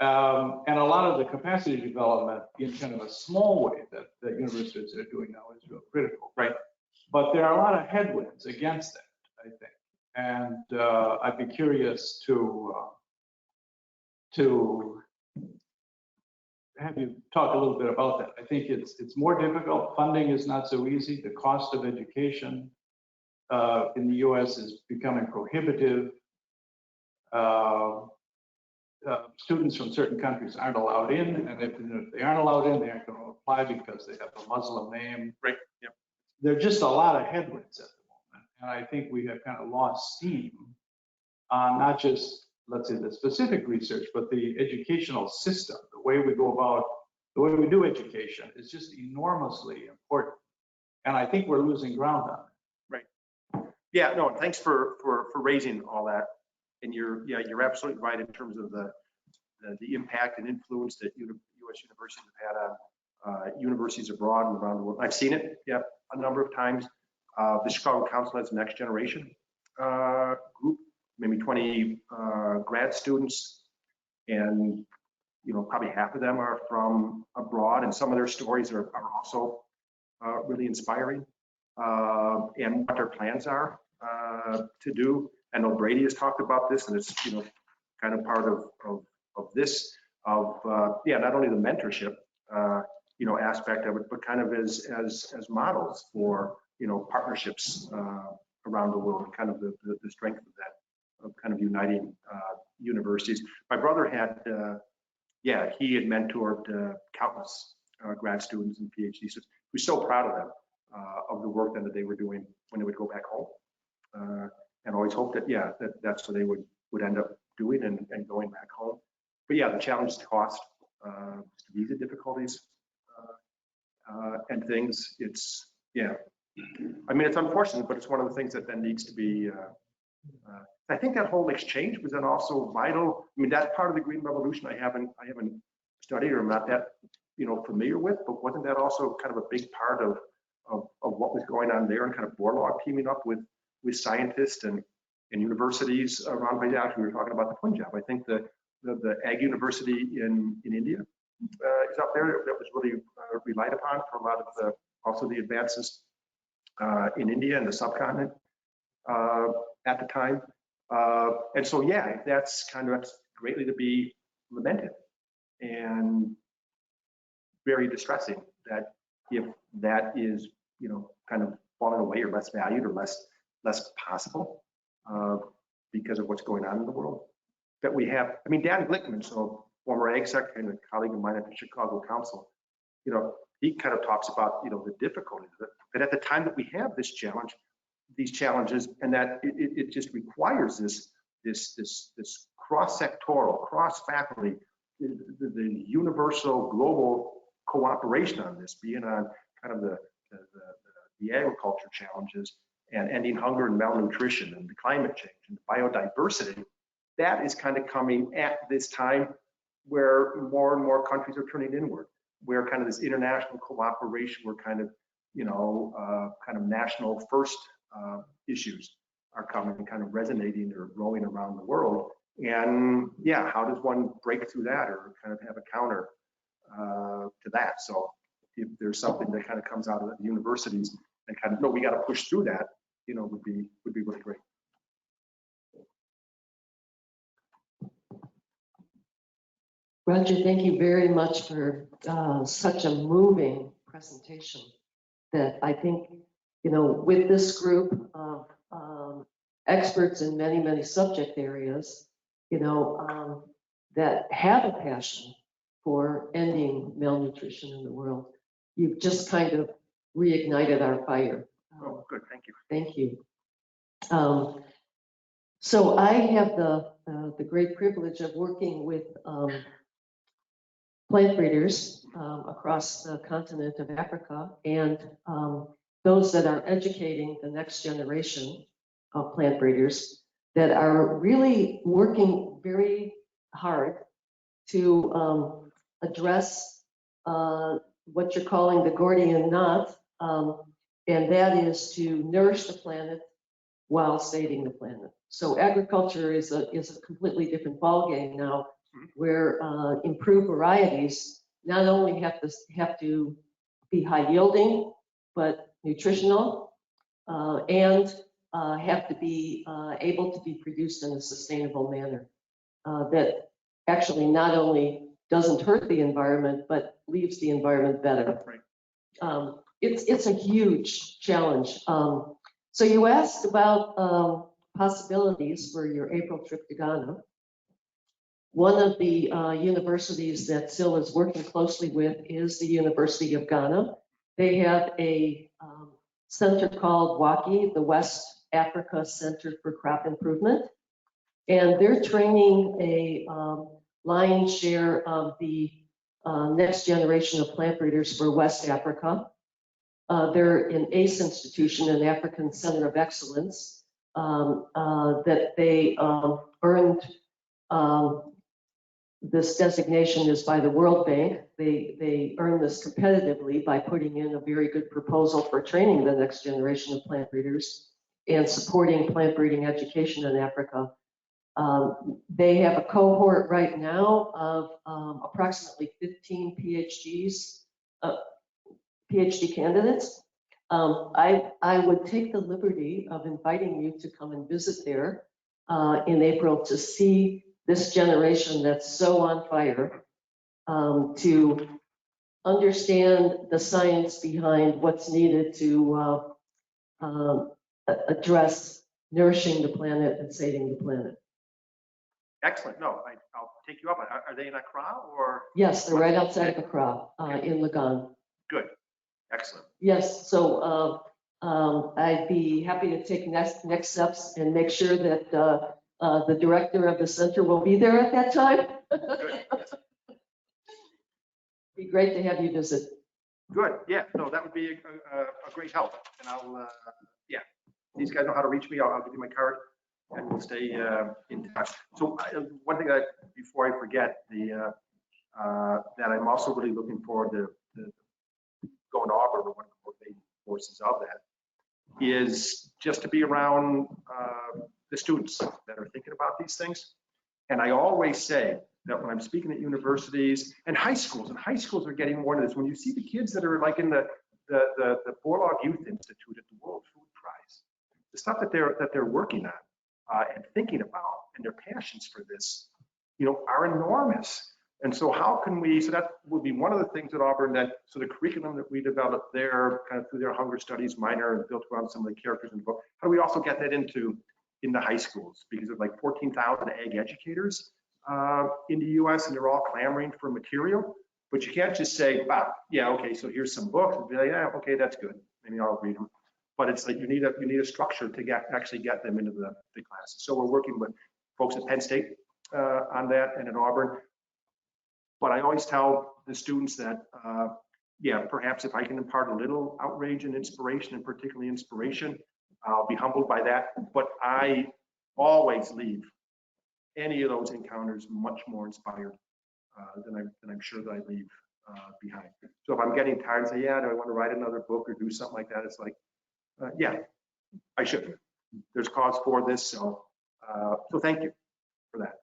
And a lot of the capacity development in kind of a small way that universities are doing now is real critical. Right. But there are a lot of headwinds against that, I think. And I'd be curious to have you talk a little bit about that. I think it's more difficult. Funding is not so easy. The cost of education in the US is becoming prohibitive. Students from certain countries aren't allowed in, and if they aren't allowed in, they aren't going to apply because they have a Muslim name. Right. Yep. There are just a lot of headwinds at the moment, and I think we have kind of lost steam on not just, let's say, the specific research, but the educational system. The way we go about, the way we do education is just enormously important. And I think we're losing ground on it. Yeah, no, thanks for raising all that. And you're absolutely right in terms of the impact and influence that U.S. universities have had on universities abroad and around the world. I've seen it, yeah, a number of times. The Chicago Council has a next generation group, maybe 20 grad students, and probably half of them are from abroad, and some of their stories are also really inspiring, and what their plans are to do. I know Brady has talked about this, and it's kind of part of this, not only the mentorship aspect of it, but kind of as models for partnerships around the world, and kind of the strength of that, of kind of uniting universities. My brother had he had mentored countless grad students and PhD students. He was so proud of them, of the work that they were doing when they would go back home, and always hoped that that's what they would end up doing and going back home. But the challenge is cost, visa difficulties, and things. It's I mean, it's unfortunate, but it's one of the things that then needs to be. I think that whole exchange was then also vital. I mean, that's part of the Green Revolution. I haven't studied, or I'm not that familiar with, but wasn't that also kind of a big part of what was going on there, and kind of Boardwalk teaming up with scientists and universities around by now? We were talking about the Punjab. I think the Ag University in India is up there. That was really relied upon for a lot of also the advances in India and the subcontinent at the time. And so, that's greatly to be lamented, and very distressing that if that is, kind of falling away, or less valued, or less possible because of what's going on in the world. That we have, I mean, Dan Glickman, so former Ag Secretary and a colleague of mine at the Chicago Council, he kind of talks about, the difficulties of it. But at the time that we have these challenges, and that it just requires this cross-sectoral, cross-faculty, the universal global cooperation on this, being on kind of the agriculture challenges, and ending hunger and malnutrition, and the climate change and the biodiversity. That is kind of coming at this time where more and more countries are turning inward, where kind of this international cooperation, where kind of kind of national first issues are coming and kind of resonating or growing around the world. And how does one break through that, or kind of have a counter to that? So if there's something that kind of comes out of the universities and kind of, no, we got to push through that, would be really great. Roger, thank you very much for such a moving presentation, that I think, with this group of experts in many, many subject areas, that have a passion for ending malnutrition in the world, you've just kind of reignited our fire. Oh, good, thank you. Thank you. So I have the great privilege of working with plant breeders across the continent of Africa, and those that are educating the next generation of plant breeders that are really working very hard to address what you're calling the Gordian knot, and that is to nourish the planet while saving the planet. So agriculture is a completely different ballgame now, where improved varieties not only have to be high yielding, but nutritional, and have to be able to be produced in a sustainable manner that actually not only doesn't hurt the environment, but leaves the environment better. Right. It's a huge challenge. So you asked about possibilities for your April trip to Ghana. One of the universities that SIL is working closely with is the University of Ghana. They have a center called WACI, the West Africa Center for Crop Improvement. And they're training a lion's share of the next generation of plant breeders for West Africa. They're an ACE institution, an African Center of Excellence, that they earned this designation is by the World Bank. They earned this competitively by putting in a very good proposal for training the next generation of plant breeders and supporting plant breeding education in Africa. They have a cohort right now of approximately 15 PhD candidates. I would take the liberty of inviting you to come and visit there in April to see this generation that's so on fire, to understand the science behind what's needed to address nourishing the planet and saving the planet. Excellent. No, I'll take you up. Are they in Accra or? Yes, they're right outside of Accra in Legon. Good. Excellent. Yes, so I'd be happy to take next steps and make sure that the director of the center will be there at that time. Be great to have you visit. Good. Yeah, no, that would be a great help. And I'll, yeah, these guys know how to reach me. I'll give you my card and we'll stay in touch. So one thing before I forget, that I'm also really looking forward to going to Auburn, or one of the motivating forces of that is just to be around the students that are thinking about these things. And I always say that when I'm speaking at universities and high schools are getting more into this, when you see the kids that are like in the Borlaug Youth Institute at the World Food Prize, the stuff that they're working on and thinking about and their passions for this, are enormous. And so how can we, so that would be one of the things at Auburn, that so the curriculum that we developed there kind of through their hunger studies minor and built around some of the characters in the book, how do we also get that in the high schools? Because there's like 14,000 ag educators in the US and they're all clamoring for material, but you can't just say, wow, yeah, okay, so here's some books and be like, yeah, okay, that's good. Maybe I'll read them. But it's like you need a structure to actually get them into the classes. So we're working with folks at Penn State on that and at Auburn. But I always tell the students that, yeah, perhaps if I can impart a little outrage and inspiration, and particularly inspiration, I'll be humbled by that. But I always leave any of those encounters much more inspired than I'm sure that I leave behind. So if I'm getting tired and say, yeah, do I want to write another book or do something like that? It's like, yeah, I should. There's cause for this. So thank you for that.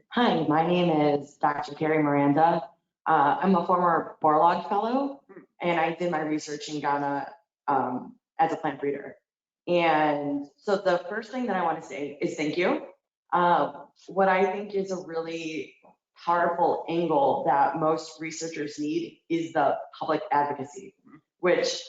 Hi, my name is Dr. Carrie Miranda. I'm a former Borlaug fellow, and I did my research in Ghana as a plant breeder. And so the first thing that I want to say is thank you. What I think is a really powerful angle that most researchers need is the public advocacy, which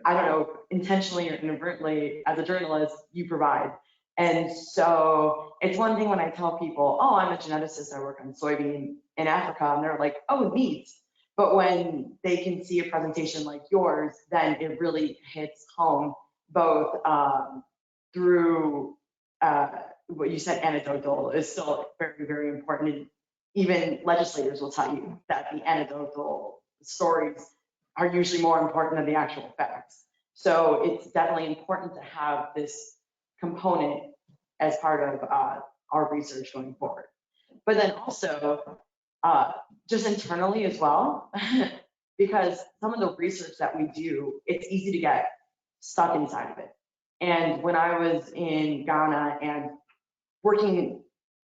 I don't know, intentionally or inadvertently, as a journalist, you provide. And so it's one thing when I tell people, oh, I'm a geneticist, I work on soybean in Africa, and they're like, oh, neat. But when they can see a presentation like yours, then it really hits home, both through what you said, anecdotal is still very, very important. And even legislators will tell you that the anecdotal stories are usually more important than the actual facts. So it's definitely important to have this component as part of our research going forward. But then also just internally as well, because some of the research that we do, it's easy to get stuck inside of it. And when I was in Ghana and working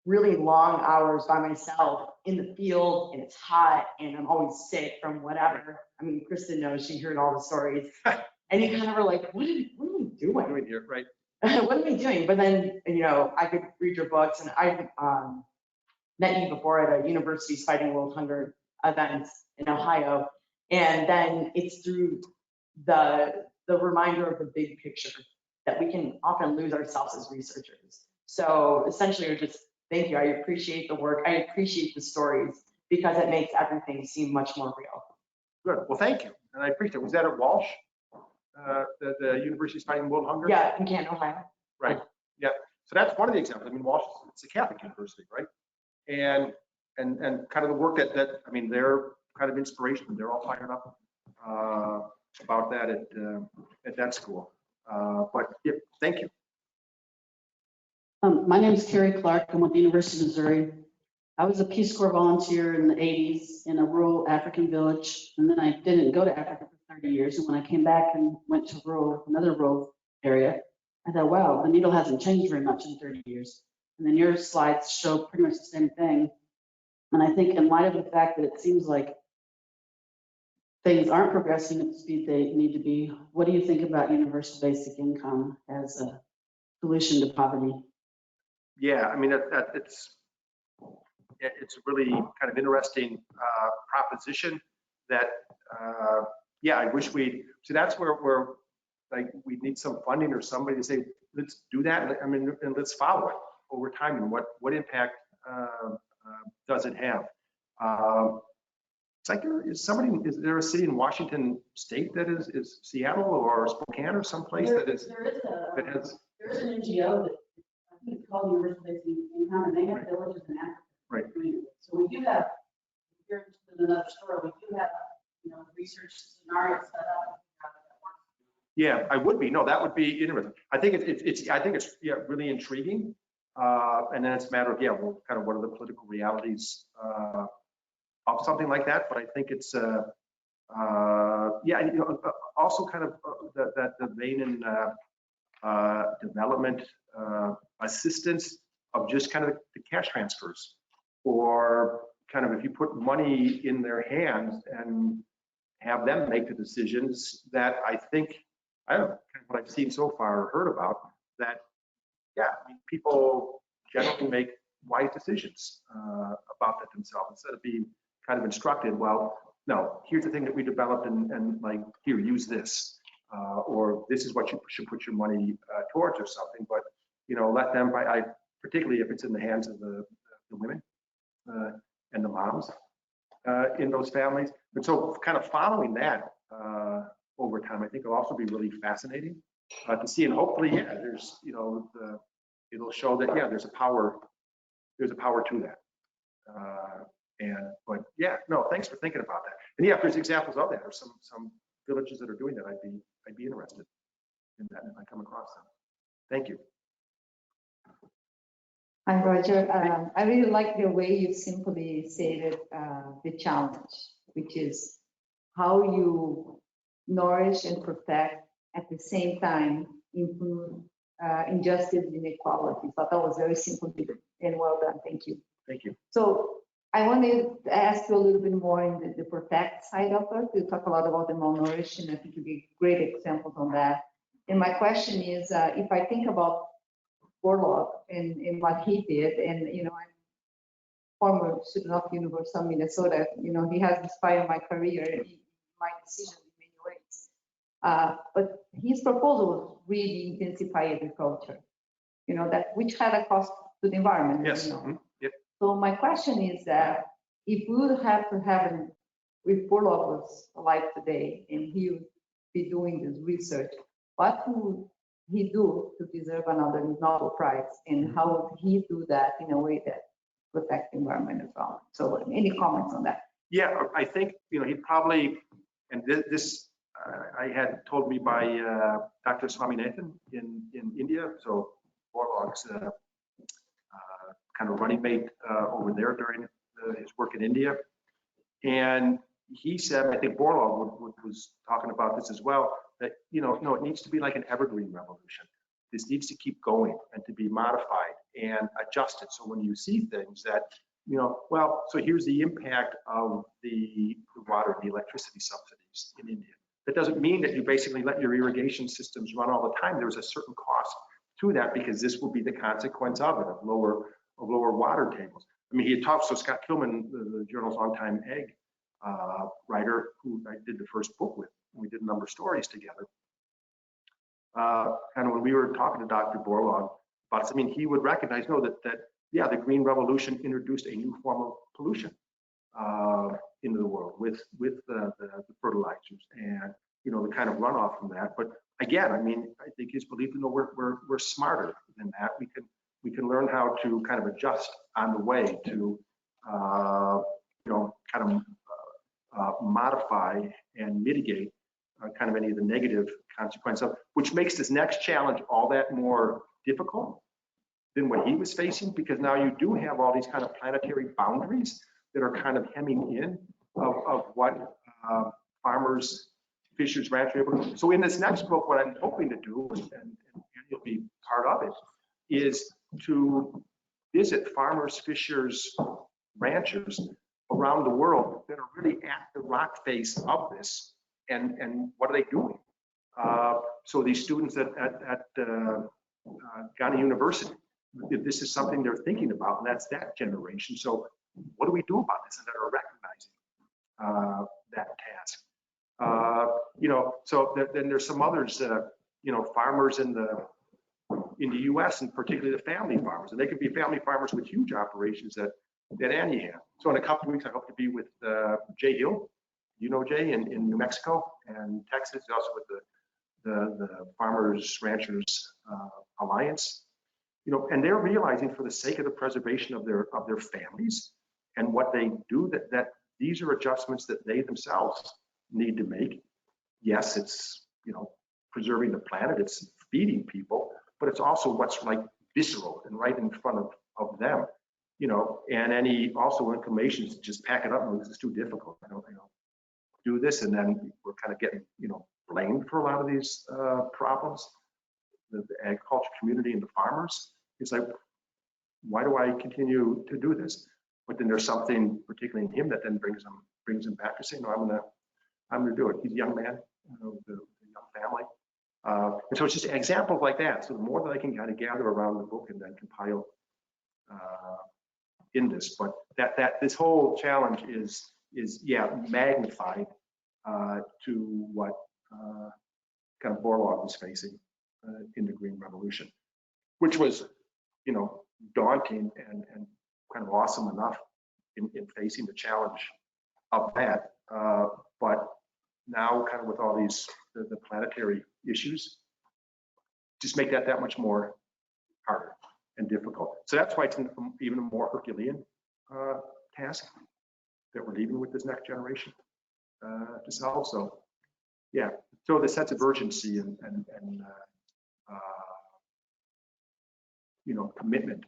really long hours by myself in the field, and it's hot and I'm always sick from whatever. I mean, Kristen knows, she heard all the stories. And you kind of were like, what are we doing? What are we doing? Right. What are we doing? But then, I could read your books, and I met you before at a university's Fighting World Hunger event in Ohio. And then it's through the reminder of the big picture that we can often lose ourselves as researchers. So essentially, just thank you. I appreciate the work. I appreciate the stories because it makes everything seem much more real. Good. Well, thank you. And I appreciate it. Was that at Walsh? The university's Fighting World Hunger? Yeah, in Canton, Ohio. Right. Yeah. So that's one of the examples. I mean, Walsh, it's a Catholic university, right? And kind of the work that I mean, they're kind of inspiration. They're all fired up about that at that school. But yeah, thank you. My name is Carrie Clark. I'm with the University of Missouri. I was a Peace Corps volunteer in the 80s in a rural African village, and then I didn't go to Africa for 30 years. And when I came back and went to another rural area, I thought, wow, the needle hasn't changed very much in 30 years. And then your slides show pretty much the same thing. And I think in light of the fact that it seems like things aren't progressing at the speed they need to be, what do you think about universal basic income as a solution to poverty? Yeah, I mean, it's a really kind of interesting proposition that, yeah, I wish so that's where like we need some funding or somebody to say, let's do that. I mean, and let's follow it over time and what impact does it have? It's like is there a city in Washington State that is Seattle or Spokane or someplace that is that has? There's an NGO that I think it's called Universal Basic Income, and they have villages in Africa. Right. So we do have, if you're interested in another story, we do have, research scenarios set up. Yeah, I would be. No, that would be interesting. I think it's yeah, really intriguing. And then it's a matter of, yeah, well, kind of what are the political realities of something like that. But I think it's, yeah, also kind of the vein in development assistance of just kind of the cash transfers, or kind of if you put money in their hands and have them make the decisions that I think, I don't know, kind of what I've seen so far or heard about, that, yeah, I mean, people generally make wise decisions about that themselves instead of being kind of instructed, well, no, here's the thing that we developed and like, here, use this, or this is what you should put your money towards or something. But, let them, particularly if it's in the hands of the women and the moms in those families. But so kind of following that over time, I think will also be really fascinating to see. And hopefully, yeah, there's, it'll show that, yeah, there's a power to that. But yeah, no, thanks for thinking about that. And yeah, if there's examples of that or some villages that are doing that, I'd be interested in that if I come across them. Thank you. Hi, Roger. I really like the way you simply stated the challenge, which is how you nourish and protect at the same time improve injustice and inequality. So that was very simple and well done. Thank you. Thank you. So I wanted to ask you a little bit more in the protect side of it. You talk a lot about the malnourished, and I think you give great examples on that. And my question is, if I think about Borlaug and what he did, and I'm former student of University of Minnesota, he has inspired my career and my decision in many ways. But his proposal was really intensify agriculture, that which had a cost to the environment. Yes. Mm-hmm. Yep. So my question is that if we would have to have if Borlaug was alive today and he would be doing this research, what would he do to deserve another Nobel Prize, and how would he do that in a way that protects the environment as well? So any comments on that? Yeah, I think, he'd probably, and this I had told me by Dr. Swaminathan in India, so Borlaug's kind of running mate over there during his work in India. And he said, I think Borlaug was talking about this as well, that, no, it needs to be like an evergreen revolution. This needs to keep going and to be modified and adjusted. So when you see things that, well, so here's the impact of the water and the electricity subsidies in India. That doesn't mean that you basically let your irrigation systems run all the time. There's a certain cost to that, because this will be the consequence of it, of lower water tables. I mean, he had talked, so Scott Kilman, the journal's longtime ag writer, who I did the first book with, and we did a number of stories together. And when we were talking to Dr. Borlaug about this, I mean, he would recognize, that yeah, the Green Revolution introduced a new form of pollution into the world with the fertilizers and the kind of runoff from that. But again, I mean, I think his belief, we're smarter than that. We can learn how to kind of adjust on the way to kind of modify and mitigate kind of any of the negative consequences of, which makes this next challenge all that more difficult than what he was facing, because now you do have all these kind of planetary boundaries that are kind of hemming in of what farmers, fishers, ranchers are able to do. So in this next book, what I'm hoping to do, and you'll be part of it, is to visit farmers, fishers, ranchers around the world that are really at the rock face of this, and what are they doing? So these students at Ghana University, this is something they're thinking about, and that's that generation. So what do we do about this, and that are recognizing that task? So then there's some others, farmers in the U.S. and particularly the family farmers, and they can be family farmers with huge operations that Annie had. So in a couple of weeks, I hope to be with Jay Hill, Jay, in New Mexico and Texas, also with the Farmers Ranchers Alliance. And they're realizing, for the sake of the preservation of their families and what they do, that these are adjustments that they themselves need to make. Yes, it's preserving the planet, it's feeding people, but it's also what's like visceral and right in front of them. And any also inclinations to just pack it up and this is too difficult. I don't do this, and then we're kind of getting blamed for a lot of these problems. The agriculture community and the farmers. It's like, why do I continue to do this? But then there's something, particularly in him, that then brings him back to say, no, I'm gonna do it. He's a young man, with a young family. And so it's just examples like that. So the more that I can kind of gather around the book and then compile in this, but that this whole challenge is magnified to what kind of Borlaug was facing in the Green Revolution, which was daunting and kind of awesome enough in facing the challenge of that. But now, kind of with all these the planetary issues, just make that much more harder and difficult. So that's why it's even a more Herculean task that we're leaving with this next generation to solve. So yeah, so the sense of urgency and commitment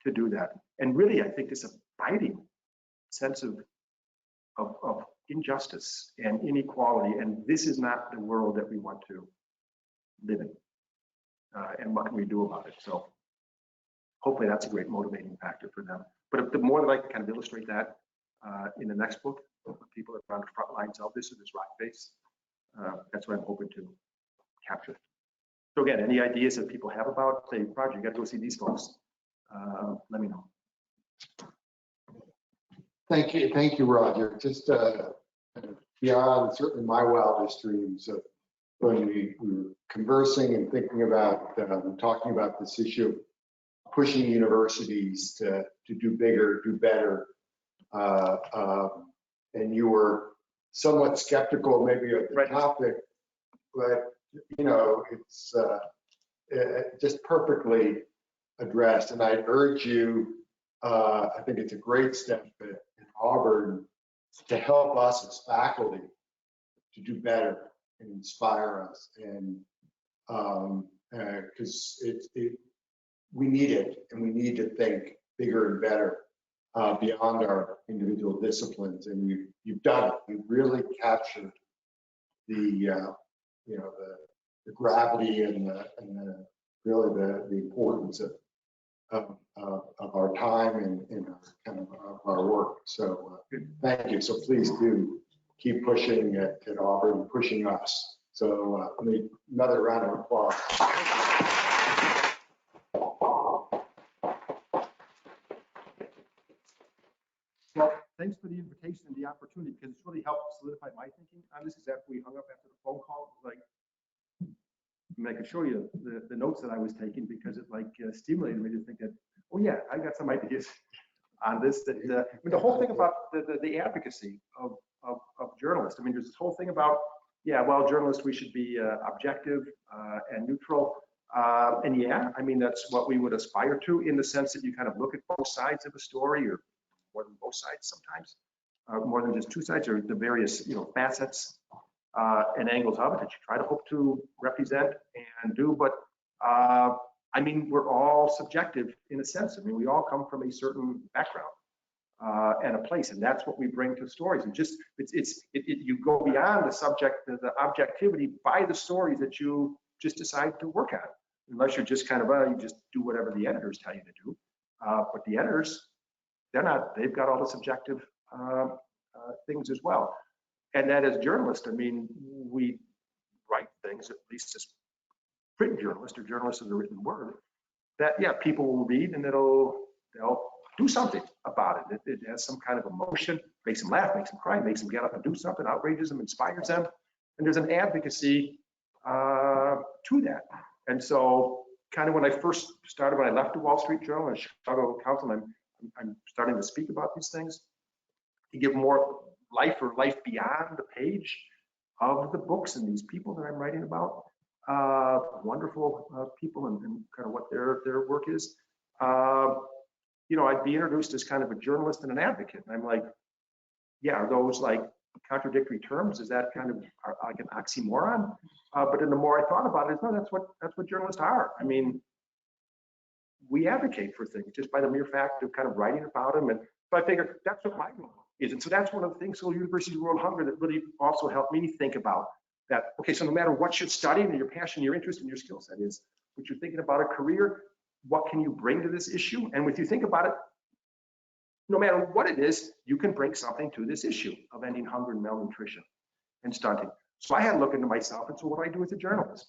to do that, and really I think this abiding sense of injustice and inequality, and this is not the world that we want to live in, and what can we do about it? So hopefully that's a great motivating factor for them. But the more that I can kind of illustrate that in the next book, people that are on the front lines of this rock face, that's what I'm hoping to capture. So again, any ideas that people have about, say, Roger, you got to go see these folks, let me know. Thank you, Roger. Just beyond certainly my wildest dreams of when we were conversing and thinking about talking about this issue of pushing universities to do bigger, do better, and you were somewhat skeptical maybe of the topic, but it's just perfectly addressed. And I urge you, I think it's a great step in Auburn to help us as faculty to do better and inspire us, and because we need it, and we need to think bigger and better beyond our individual disciplines. And you've done it. You've really captured the gravity and really the importance of our time and kind of our work. So thank you. So please do keep pushing at Auburn, pushing us. So another round of applause. Well, thanks for the invitation and the opportunity, because it's really helped solidify my thinking on this. Is after we hung up after the phone call, like, I can show you the notes that I was taking, because it stimulated me to think that, oh yeah, I got some ideas on this. That the whole thing about the advocacy of journalists. I mean, there's this whole thing about, journalists, we should be objective and neutral. And yeah, I mean, that's what we would aspire to, in the sense that you kind of look at both sides of a story, or more than both sides sometimes, more than just two sides, or the various facets. and angles of it that you try to hope to represent and do. But I mean, we're all subjective in a sense. I mean, we all come from a certain background and a place, and that's what we bring to stories. And just you go beyond the subject, the objectivity by the stories that you just decide to work on, unless you're just kind of you just do whatever the editors tell you to do. But the editors, they've got all the subjective things as well. And that as journalists, I mean, we write things, at least as print journalists or journalists of the written word, that people will read and they'll do something about it. It has some kind of emotion, makes them laugh, makes them cry, makes them get up and do something, outrages them, inspires them. And there's an advocacy to that. And so kind of when I first started, when I left the Wall Street Journal and Chicago Council, I'm starting to speak about these things to give more life or life beyond the page of the books and these people that I'm writing about. Wonderful people and kind of what their work is. I'd be introduced as kind of a journalist and an advocate. And I'm like, are those like contradictory terms? Is that kind of like an oxymoron? But then the more I thought about it, no, that's what journalists are. I mean, we advocate for things just by the mere fact of kind of writing about them. And so I figured that's what my role is. And so that's one of the things, so University of World Hunger, that really also helped me think about that. Okay, so no matter what you're studying, your passion, your interest, and your skill set is, what you're thinking about a career, what can you bring to this issue? And if you think about it, no matter what it is, you can bring something to this issue of ending hunger and malnutrition and stunting. So I had to look into myself, and so what do I do as a journalist?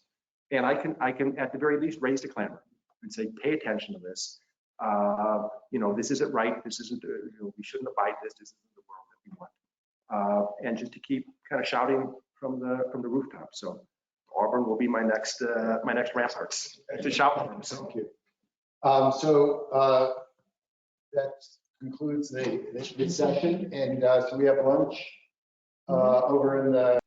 And I can at the very least raise the clamor and say, pay attention to this. This isn't right. This isn't, we shouldn't abide this. This isn't the world that we want. And just to keep kind of shouting from the rooftop. So Auburn will be my next ramparts to shout from. So. Thank you. So that concludes the session, and so we have lunch over in the